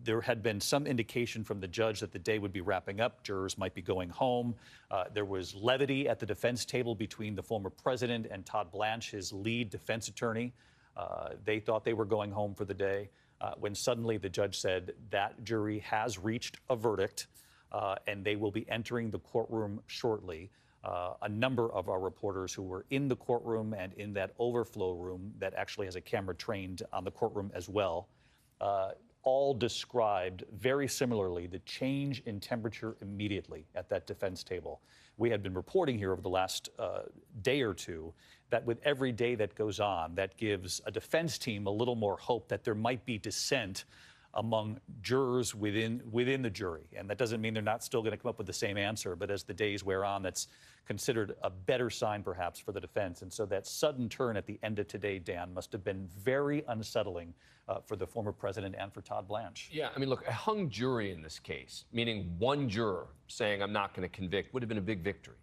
There had been some indication from the judge that the day would be wrapping up. Jurors might be going home. There was levity at the defense table between the former president and Todd Blanche, his lead defense attorney. They thought they were going home for the day when suddenly the judge said that jury has reached a verdict. And they will be entering the courtroom shortly. A number of our reporters who were in the courtroom and in that overflow room that actually has a camera trained on the courtroom as well, all described very similarly the change in temperature immediately at that defense table. We had been reporting here over the last day or two that with every day that goes on, that gives a defense team a little more hope that there might be dissent among jurors within the jury. And that doesn't mean they're not still going to come up with the same answer, but as the days wear on, that's considered a better sign perhaps for the defense. And so that sudden turn at the end of today, Dan, must have been very unsettling for the former president and for Todd Blanche.
Yeah, I mean, look, a hung jury in this case, meaning one juror saying I'm not going to convict, would have been a big victory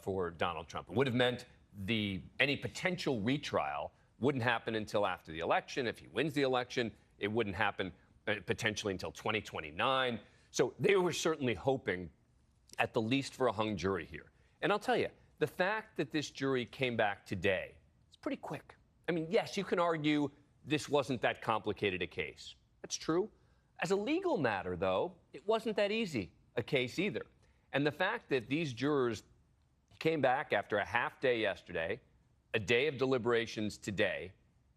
for Donald Trump. It would have meant any potential retrial wouldn't happen until after the election. If he wins the election, it wouldn't happen potentially until 2029. So they were certainly hoping at the least for a hung jury here. And I'll tell you, the fact that this jury came back today, it's pretty quick. I mean, yes, you can argue this wasn't that complicated a case. That's true. As a legal matter, though, it wasn't that easy a case either. And the fact that these jurors came back after a half day yesterday, a day of deliberations today,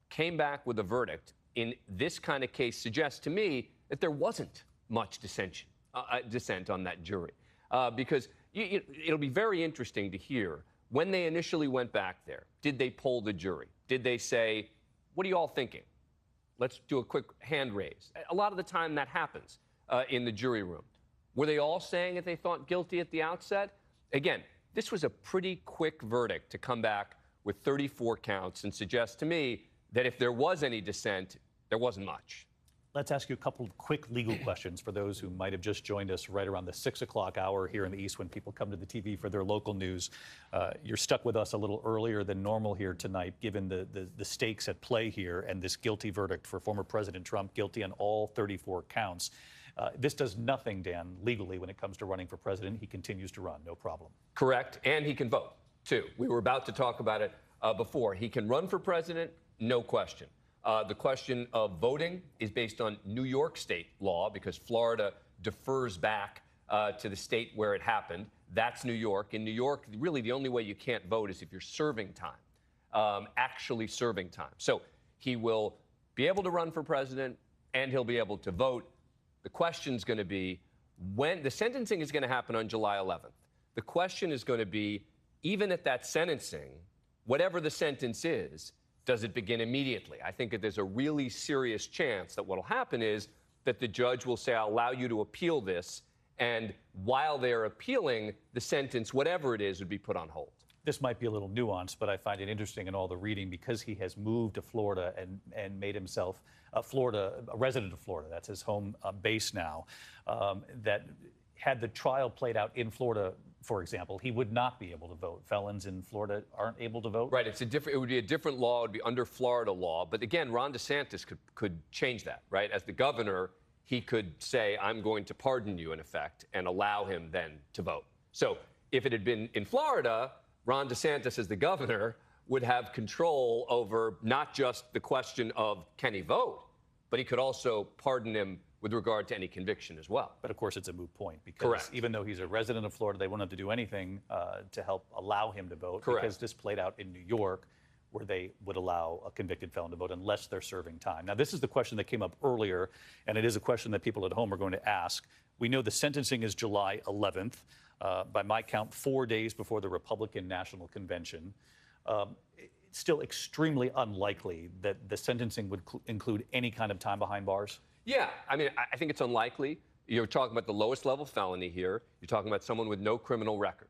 came back with a verdict in this kind of case suggests to me that there wasn't much dissent on that jury. Because it'll be very interesting to hear when they initially went back there. Did they poll the jury? Did they say, what are you all thinking? Let's do a quick hand raise. A lot of the time that happens in the jury room. Were they all saying that they thought guilty at the outset? Again, this was a pretty quick verdict to come back with 34 counts and suggest to me that if there was any dissent, there wasn't much.
Let's ask you a couple of quick legal questions for those who might have just joined us right around the 6 o'clock hour here in the East when people come to the TV for their local news. You're stuck with us a little earlier than normal here tonight, given the stakes at play here and this guilty verdict for former President Trump, guilty on all 34 counts. This does nothing, Dan, legally when it comes to running for president. He continues to run, no problem.
Correct, and he can vote, too. We were about to talk about it before. He can run for president, no question. The question of voting is based on New York state law because Florida defers back to the state where it happened. That's New York. In New York, really the only way you can't vote is if you're serving time, actually serving time. So he will be able to run for president and he'll be able to vote. The question's going to be when the sentencing is going to happen on July 11th. The question is going to be, even at that sentencing, whatever the sentence is, does it begin immediately? I think that there's a really serious chance that what will happen is that the judge will say, I'll allow you to appeal this, and while they're appealing, the sentence, whatever it is, would be put on hold.
This might be a little nuanced, but I find it interesting in all the reading because he has moved to Florida and made himself a resident of Florida. That's his home base now. That had the trial played out in Florida, for example, he would not be able to vote. Felons in Florida aren't able to vote.
Right. It would be a different law. It would be under Florida law. But again, Ron DeSantis could change that, right? As the governor, he could say, I'm going to pardon you, in effect, and allow him then to vote. So if it had been in Florida, Ron DeSantis, as the governor, would have control over not just the question of can he vote, but he could also pardon him with regard to any conviction as well.
But of course, it's a moot point because even though he's a resident of Florida, they won't have to do anything to help allow him to vote because this played out in New York where they would allow a convicted felon to vote unless they're serving time. Now, this is the question that came up earlier, and it is a question that people at home are going to ask. We know the sentencing is July 11th. By my count, 4 days before the Republican National Convention. It's still extremely unlikely that the sentencing would include any kind of time behind bars.
Yeah, I mean, I think it's unlikely. You're talking about the lowest level felony here. You're talking about someone with no criminal record.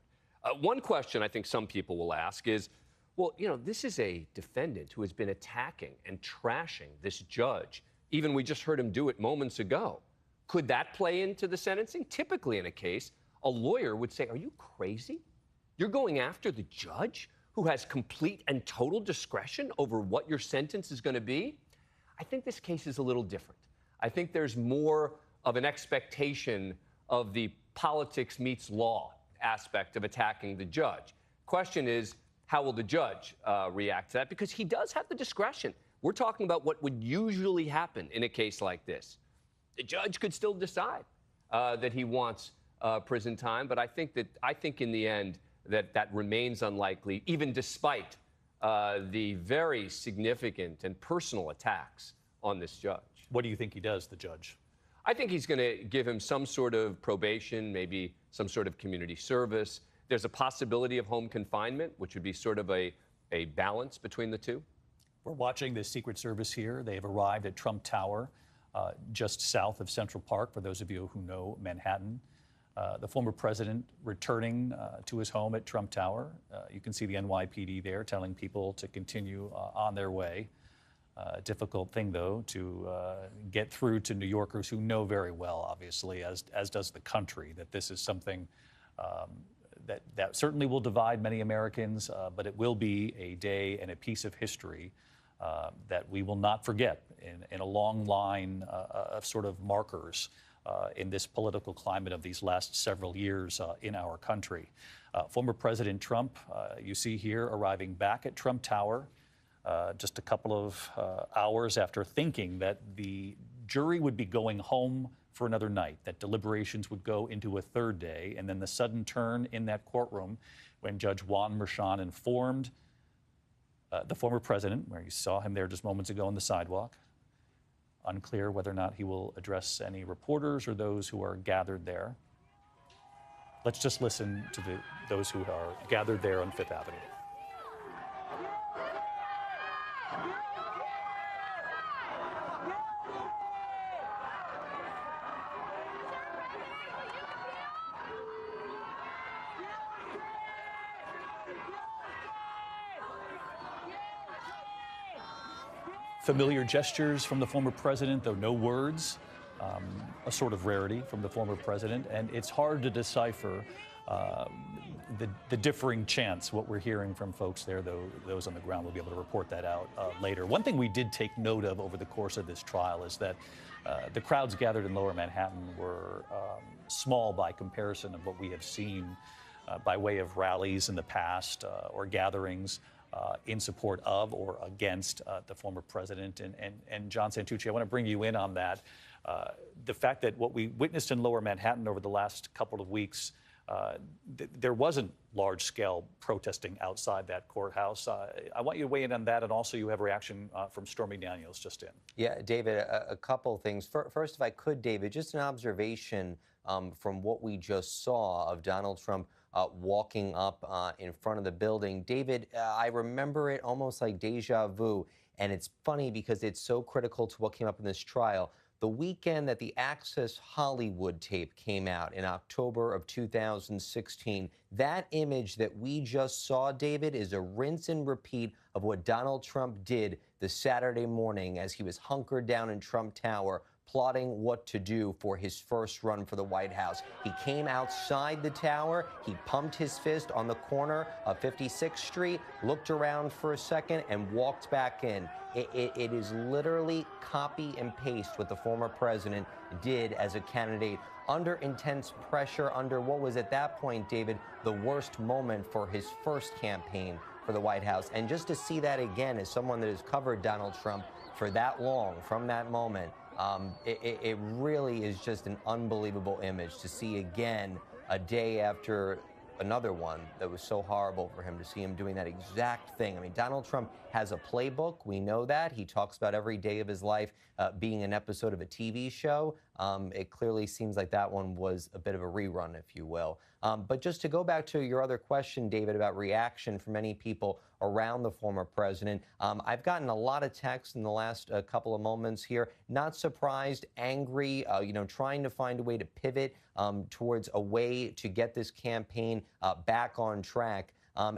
One question I think some people will ask is, well, you know, this is a defendant who has been attacking and trashing this judge. Even we just heard him do it moments ago. Could that play into the sentencing? Typically in a case, a lawyer would say, are you crazy? You're going after the judge who has complete and total discretion over what your sentence is going to be? I think this case is a little different. I think there's more of an expectation of the politics meets law aspect of attacking the judge. Question is, how will the judge react to that? Because he does have the discretion. We're talking about what would usually happen in a case like this. The judge could still decide that he wants prison time, but I think in the end that remains unlikely, even despite the very significant and personal attacks on this judge.
What do you think he does, the judge?
I think he's going to give him some sort of probation, maybe some sort of community service. There's a possibility of home confinement, which would be sort of a balance between the two.
We're watching the Secret Service here. They have arrived at Trump Tower, just south of Central Park, for those of you who know Manhattan. The former president returning to his home at Trump Tower. You can see the NYPD there telling people to continue on their way. Difficult thing, though, to get through to New Yorkers who know very well, obviously, as does the country, that this is something that certainly will divide many Americans, but it will be a day and a piece of history that we will not forget in a long line of sort of markers in this political climate of these last several years in our country. Former President Trump, you see here, arriving back at Trump Tower just a couple of hours after thinking that the jury would be going home for another night, that deliberations would go into a third day, and then the sudden turn in that courtroom when Judge Juan Merchan informed the former president, where you saw him there just moments ago on the sidewalk. Unclear whether or not he will address any reporters or those who are gathered there. Let's just listen to those who are gathered there on Fifth Avenue. Familiar gestures from the former president, though no words, a sort of rarity from the former president, and it's hard to decipher the differing chants. What we're hearing from folks there, though, those on the ground will be able to report that out later. One thing we did take note of over the course of this trial is that the crowds gathered in Lower Manhattan were small by comparison of what we have seen by way of rallies in the past or gatherings in support of or against the former president. And John Santucci, I want to bring you in on that. The fact that what we witnessed in Lower Manhattan over the last couple of weeks, there wasn't large-scale protesting outside that courthouse. I want you to weigh in on that, and also you have a reaction from Stormy Daniels just in.
Yeah, David, a couple things. First, if I could, David, just an observation from what we just saw of Donald Trump walking up in front of the building. David, I remember it almost like deja vu, and it's funny because it's so critical to what came up in this trial. The weekend that the Access Hollywood tape came out in October of 2016, that image that we just saw, David, is a rinse and repeat of what Donald Trump did the Saturday morning as he was hunkered down in Trump Tower, plotting what to do for his first run for the White House. He came outside the tower, he pumped his fist on the corner of 56th Street, looked around for a second, and walked back in. It is literally copy and paste what the former president did as a candidate under intense pressure, under what was at that point, David, the worst moment for his first campaign for the White House. And just to see that again as someone that has covered Donald Trump for that long, from that moment, it really is just an unbelievable image to see again a day after another one that was so horrible for him, to see him doing that exact thing. I mean, Donald Trump has a playbook. We know that. He talks about every day of his life being an episode of a TV show. It clearly seems like that one was a bit of a rerun, if you will. But just to go back to your other question, David, about reaction from many people around the former president, I've gotten a lot of texts in the last couple of moments here. Not surprised, angry, trying to find a way to pivot towards a way to get this campaign back on track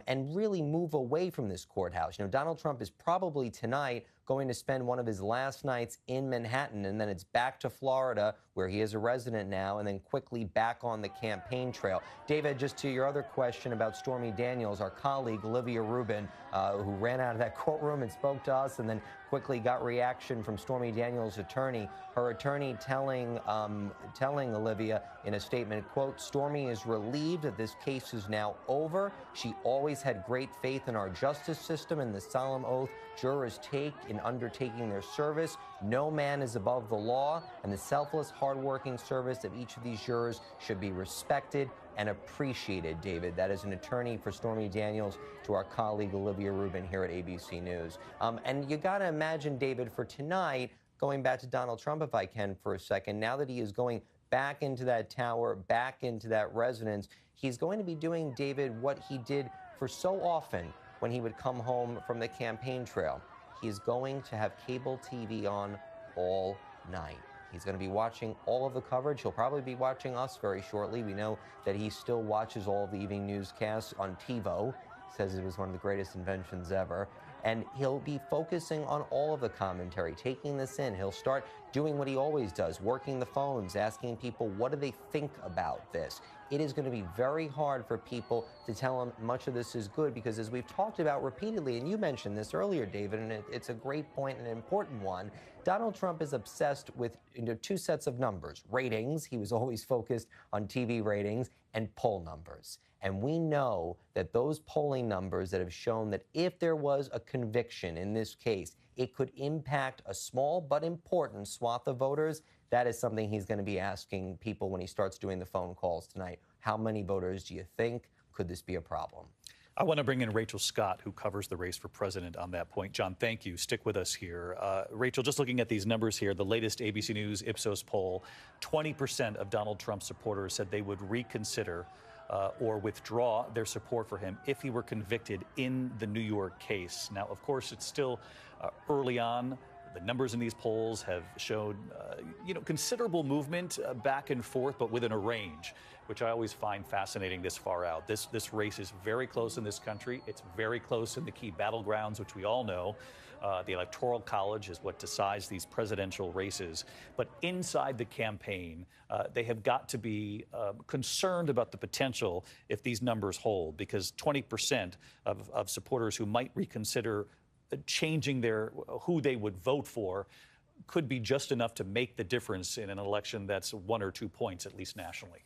and really move away from this courthouse. Donald Trump is probably tonight going to spend one of his last nights in Manhattan, and then it's back to Florida, where he is a resident now, and then quickly back on the campaign trail. David, just to your other question about Stormy Daniels, our colleague Olivia Rubin, who ran out of that courtroom and spoke to us, and then quickly got reaction from Stormy Daniels' attorney. Her attorney telling Olivia in a statement, quote, "Stormy is relieved that this case is now over. She always had great faith in our justice system and the solemn oath jurors take in undertaking their service. No man is above the law, and the selfless, hardworking service of each of these jurors should be respected and appreciated." David, that is an attorney for Stormy Daniels to our colleague Olivia Rubin here at ABC News. And you got to imagine, David, for tonight, going back to Donald Trump, if I can for a second, now that he is going back into that tower, back into that residence, he's going to be doing, David, what he did for so often when he would come home from the campaign trail. He's going to have cable TV on all night. He's going to be watching all of the coverage. He'll probably be watching us very shortly. We know that he still watches all of the evening newscasts on TiVo. He says it was one of the greatest inventions ever. And he'll be focusing on all of the commentary, taking this in. He'll start doing what he always does, working the phones, asking people what do they think about this. It is going to be very hard for people to tell him much of this is good because, as we've talked about repeatedly, and you mentioned this earlier, David, and it's a great point and an important one, Donald Trump is obsessed with two sets of numbers. Ratings, he was always focused on TV ratings, and poll numbers. And we know that those polling numbers that have shown that if there was a conviction in this case, it could impact a small but important swath of voters. That is something he's going to be asking people when he starts doing the phone calls tonight. How many voters do you think? Could this be a problem?
I want to bring in Rachel Scott, who covers the race for president on that point. John, thank you. Stick with us here. Rachel, just looking at these numbers here, the latest ABC News Ipsos poll, 20% of Donald Trump supporters said they would reconsider or withdraw their support for him if he were convicted in the New York case. Now, of course, it's still early on. The numbers in these polls have showed, considerable movement back and forth, but within a range, which I always find fascinating this far out. This race is very close in this country. It's very close in the key battlegrounds, which we all know. The Electoral College is what decides these presidential races. But inside the campaign, they have got to be concerned about the potential if these numbers hold, because 20% of supporters who might reconsider changing who they would vote for could be just enough to make the difference in an election that's 1 or 2 points, at least nationally.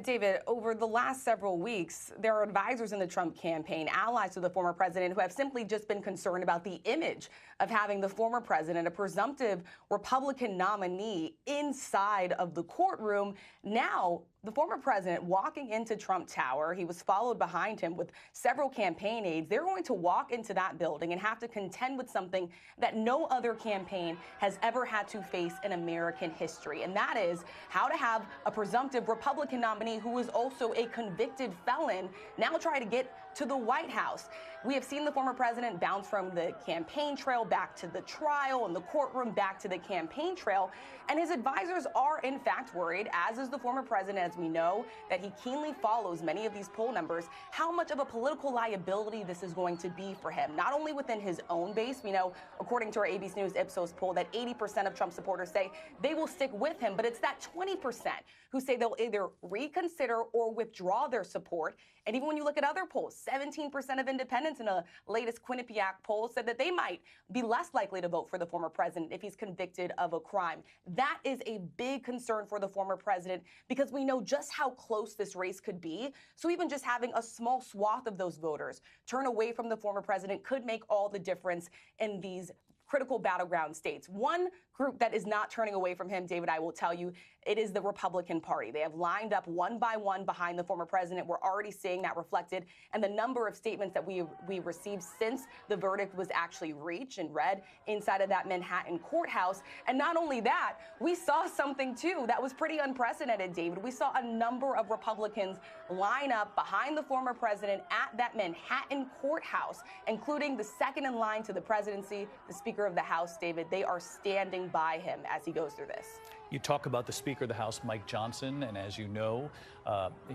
David, over the last several weeks, there are advisors in the Trump campaign, allies to the former president, who have simply just been concerned about the image of having the former president, a presumptive Republican nominee, inside of the courtroom. Now, the former president walking into Trump Tower, he was followed behind him with several campaign aides. They're going to walk into that building and have to contend with something that no other campaign has ever had to face in American history. And that is how to have a presumptive Republican nominee who is also a convicted felon now try to get to the White House. We have seen the former president bounce from the campaign trail back to the trial and the courtroom back to the campaign trail. And his advisors are, in fact, worried, as is the former president, as we know, that he keenly follows many of these poll numbers, how much of a political liability this is going to be for him, not only within his own base. We know, according to our ABC News Ipsos poll, that 80% of Trump supporters say they will stick with him. But it's that 20% who say they'll either reconsider or withdraw their support. And even when you look at other polls, 17% of independents in a latest Quinnipiac poll said that they might be less likely to vote for the former president if he's convicted of a crime. That is a big concern for the former president because we know just how close this race could be. So even just having a small swath of those voters turn away from the former president could make all the difference in these critical battleground states. One group that is not turning away from him, David, I will tell you, it is the Republican Party. They have lined up one by one behind the former president. We're already seeing that reflected in the number of statements that we received since the verdict was actually reached and read inside of that Manhattan courthouse. And not only that, we saw something too that was pretty unprecedented, David. We saw a number of Republicans line up behind the former president at that Manhattan courthouse, including the second in line to the presidency, the Speaker of the House, David. They are standing by him as he goes through this.
You talk about the Speaker of the House, Mike Johnson, and as you know,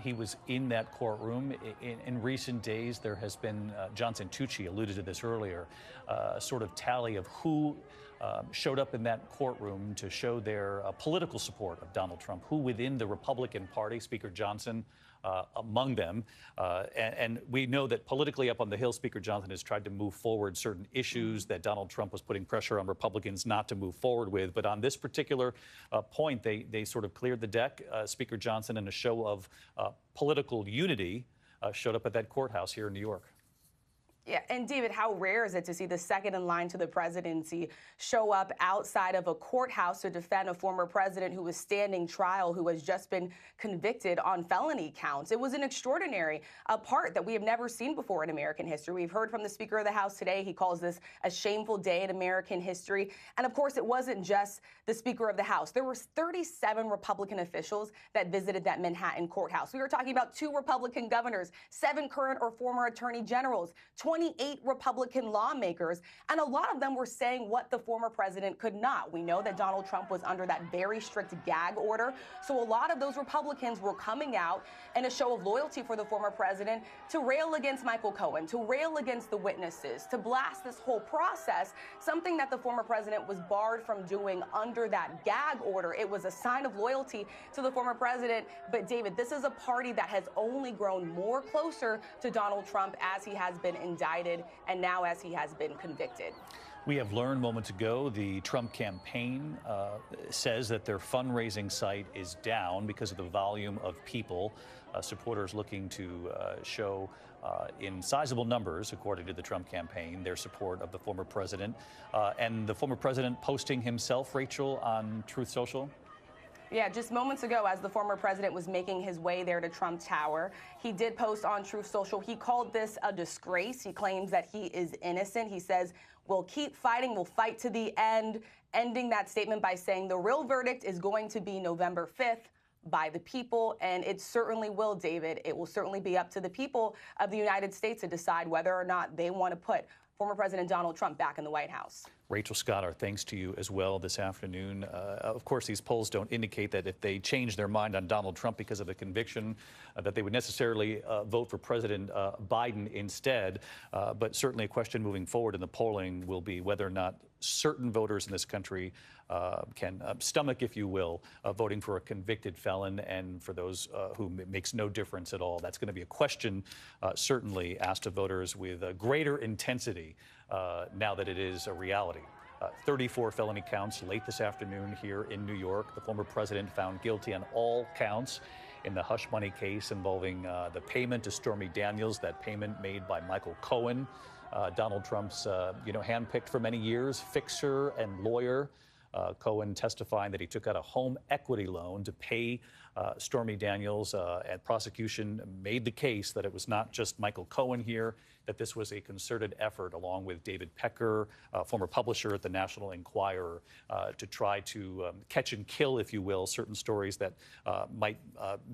he was in that courtroom. In recent days, there has been, Johnson Tucci alluded to this earlier, a sort of tally of who showed up in that courtroom to show their political support of Donald Trump, who within the Republican Party, Speaker Johnson, among them. And we know that politically up on the Hill, Speaker Johnson has tried to move forward certain issues that Donald Trump was putting pressure on Republicans not to move forward with. But on this particular point, they sort of cleared the deck. Speaker Johnson, in a show of political unity, showed up at that courthouse here in New York.
Yeah, and David, how rare is it to see the second in line to the presidency show up outside of a courthouse to defend a former president who was standing trial, who has just been convicted on felony counts? It was an extraordinary part that we have never seen before in American history. We've heard from the Speaker of the House today. He calls this a shameful day in American history. And of course, it wasn't just the Speaker of the House. There were 37 Republican officials that visited that Manhattan courthouse. We were talking about 2 Republican governors, 7 current or former attorney generals, 28 Republican lawmakers, and a lot of them were saying what the former president could not. We know that Donald Trump was under that very strict gag order, so a lot of those Republicans were coming out in a show of loyalty for the former president to rail against Michael Cohen, to rail against the witnesses, to blast this whole process, something that the former president was barred from doing under that gag order. It was a sign of loyalty to the former president. But David, this is a party that has only grown more closer to Donald Trump as he has been indicted and now as he has been convicted.
We have learned moments ago the Trump campaign says that their fundraising site is down because of the volume of people, supporters looking to show in sizable numbers, according to the Trump campaign, their support of the former president. And the former president posting himself, Rachel, on Truth Social.
Yeah, just moments ago, as the former president was making his way there to Trump Tower, he did post on Truth Social. He called this a disgrace. He claims that he is innocent. He says, "We'll keep fighting. We'll fight to the end," ending that statement by saying the real verdict is going to be November 5th by the people, and it certainly will, David. It will certainly be up to the people of the United States to decide whether or not they want to put former President Donald Trump back in the White House.
Rachel Scott, our thanks to you as well this afternoon. Of course, these polls don't indicate that if they change their mind on Donald Trump because of a conviction, that they would necessarily vote for President Biden instead. But certainly a question moving forward in the polling will be whether or not certain voters in this country can stomach, if you will, voting for a convicted felon, and for those who it makes no difference at all. That's going to be a question certainly asked of voters with greater intensity now that it is a reality. 34 felony counts late this afternoon here in New York. The former president found guilty on all counts in the hush money case involving the payment to Stormy Daniels, that payment made by Michael Cohen, Donald Trump's, handpicked for many years, fixer and lawyer. Cohen testifying that he took out a home equity loan to pay Stormy Daniels, and prosecution made the case that it was not just Michael Cohen here, that this was a concerted effort along with David Pecker, former publisher at the National Enquirer, to try to catch and kill, if you will, certain stories that might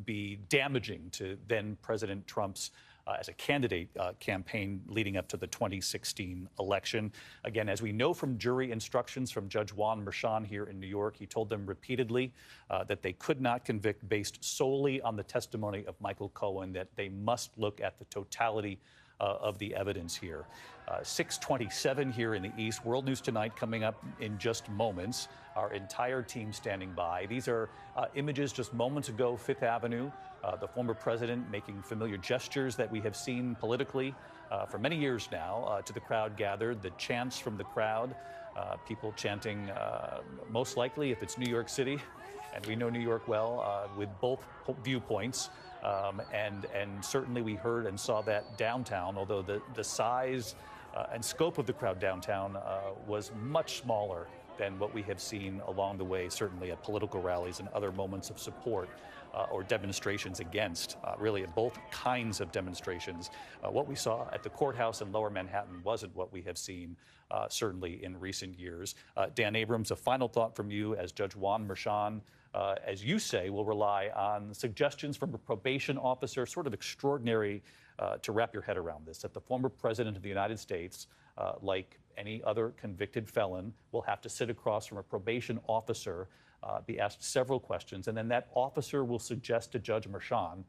be damaging to then President Trump's as a candidate campaign leading up to the 2016 election. Again, as we know from jury instructions from Judge Juan Merchan here in New York, he told them repeatedly that they could not convict based solely on the testimony of Michael Cohen, that they must look at the totality of the evidence here. 6:27 here in the East. World News Tonight coming up in just moments. Our entire team standing by. These are images just moments ago, Fifth Avenue. The former president making familiar gestures that we have seen politically for many years now to the crowd gathered. The chants from the crowd, people chanting, most likely, if it's New York City, and we know New York well, with both viewpoints. And certainly we heard and saw that downtown, although the size and scope of the crowd downtown was much smaller than what we have seen along the way, certainly at political rallies and other moments of support or demonstrations against, really at both kinds of demonstrations. What we saw at the courthouse in Lower Manhattan wasn't what we have seen certainly in recent years. Dan Abrams, a final thought from you as Judge Juan Merchan, as you say, will rely on suggestions from a probation officer, sort of extraordinary to wrap your head around this, that the former president of the United States, like any other convicted felon, will have to sit across from a probation officer, be asked several questions, and then that officer will suggest to Judge Merchan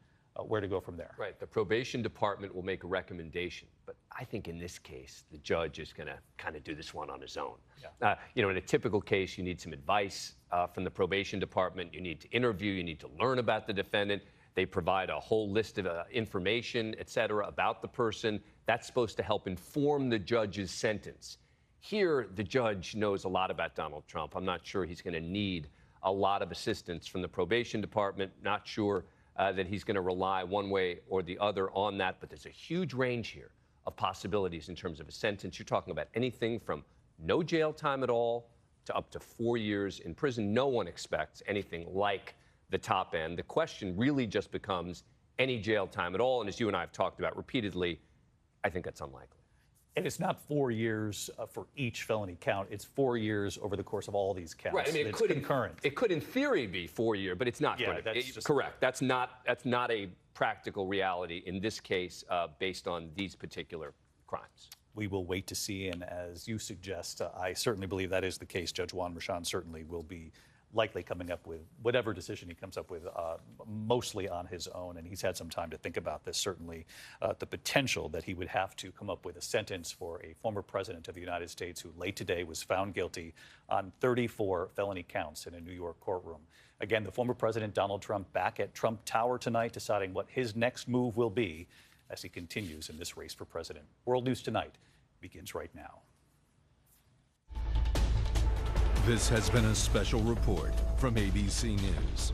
where to go from there.
Right. The probation department will make a recommendation, but I think in this case, the judge is going to kind of do this one on his own. Yeah. In a typical case, you need some advice from the probation department. You need to interview. You need to learn about the defendant. They provide a whole list of information, et cetera, about the person. That's supposed to help inform the judge's sentence. Here, the judge knows a lot about Donald Trump. I'm not sure he's going to need a lot of assistance from the probation department. Not sure that he's going to rely one way or the other on that. But there's a huge range here of possibilities in terms of a sentence. You're talking about anything from no jail time at all to up to 4 years in prison. No one expects anything like the top end. The question really just becomes any jail time at all. And as you and I have talked about repeatedly, I think that's unlikely.
And it's not 4 years for each felony count. It's 4 years over the course of all these counts.
Right. I mean,
it's concurrent.
It could, in theory, be 4 years, but it's not.
Yeah, that's just
correct. That's not a practical reality in this case, based on these particular crimes.
We will wait to see, and as you suggest, I certainly believe that is the case. Judge Juan Merchan certainly will be likely coming up with whatever decision he comes up with, mostly on his own, and he's had some time to think about this. Certainly the potential that he would have to come up with a sentence for a former president of the United States who late today was found guilty on 34 felony counts in a New York courtroom. Again, the former president Donald Trump back at Trump Tower tonight, deciding what his next move will be as he continues in this race for president. World News Tonight begins right now.
This has been a special report from ABC News.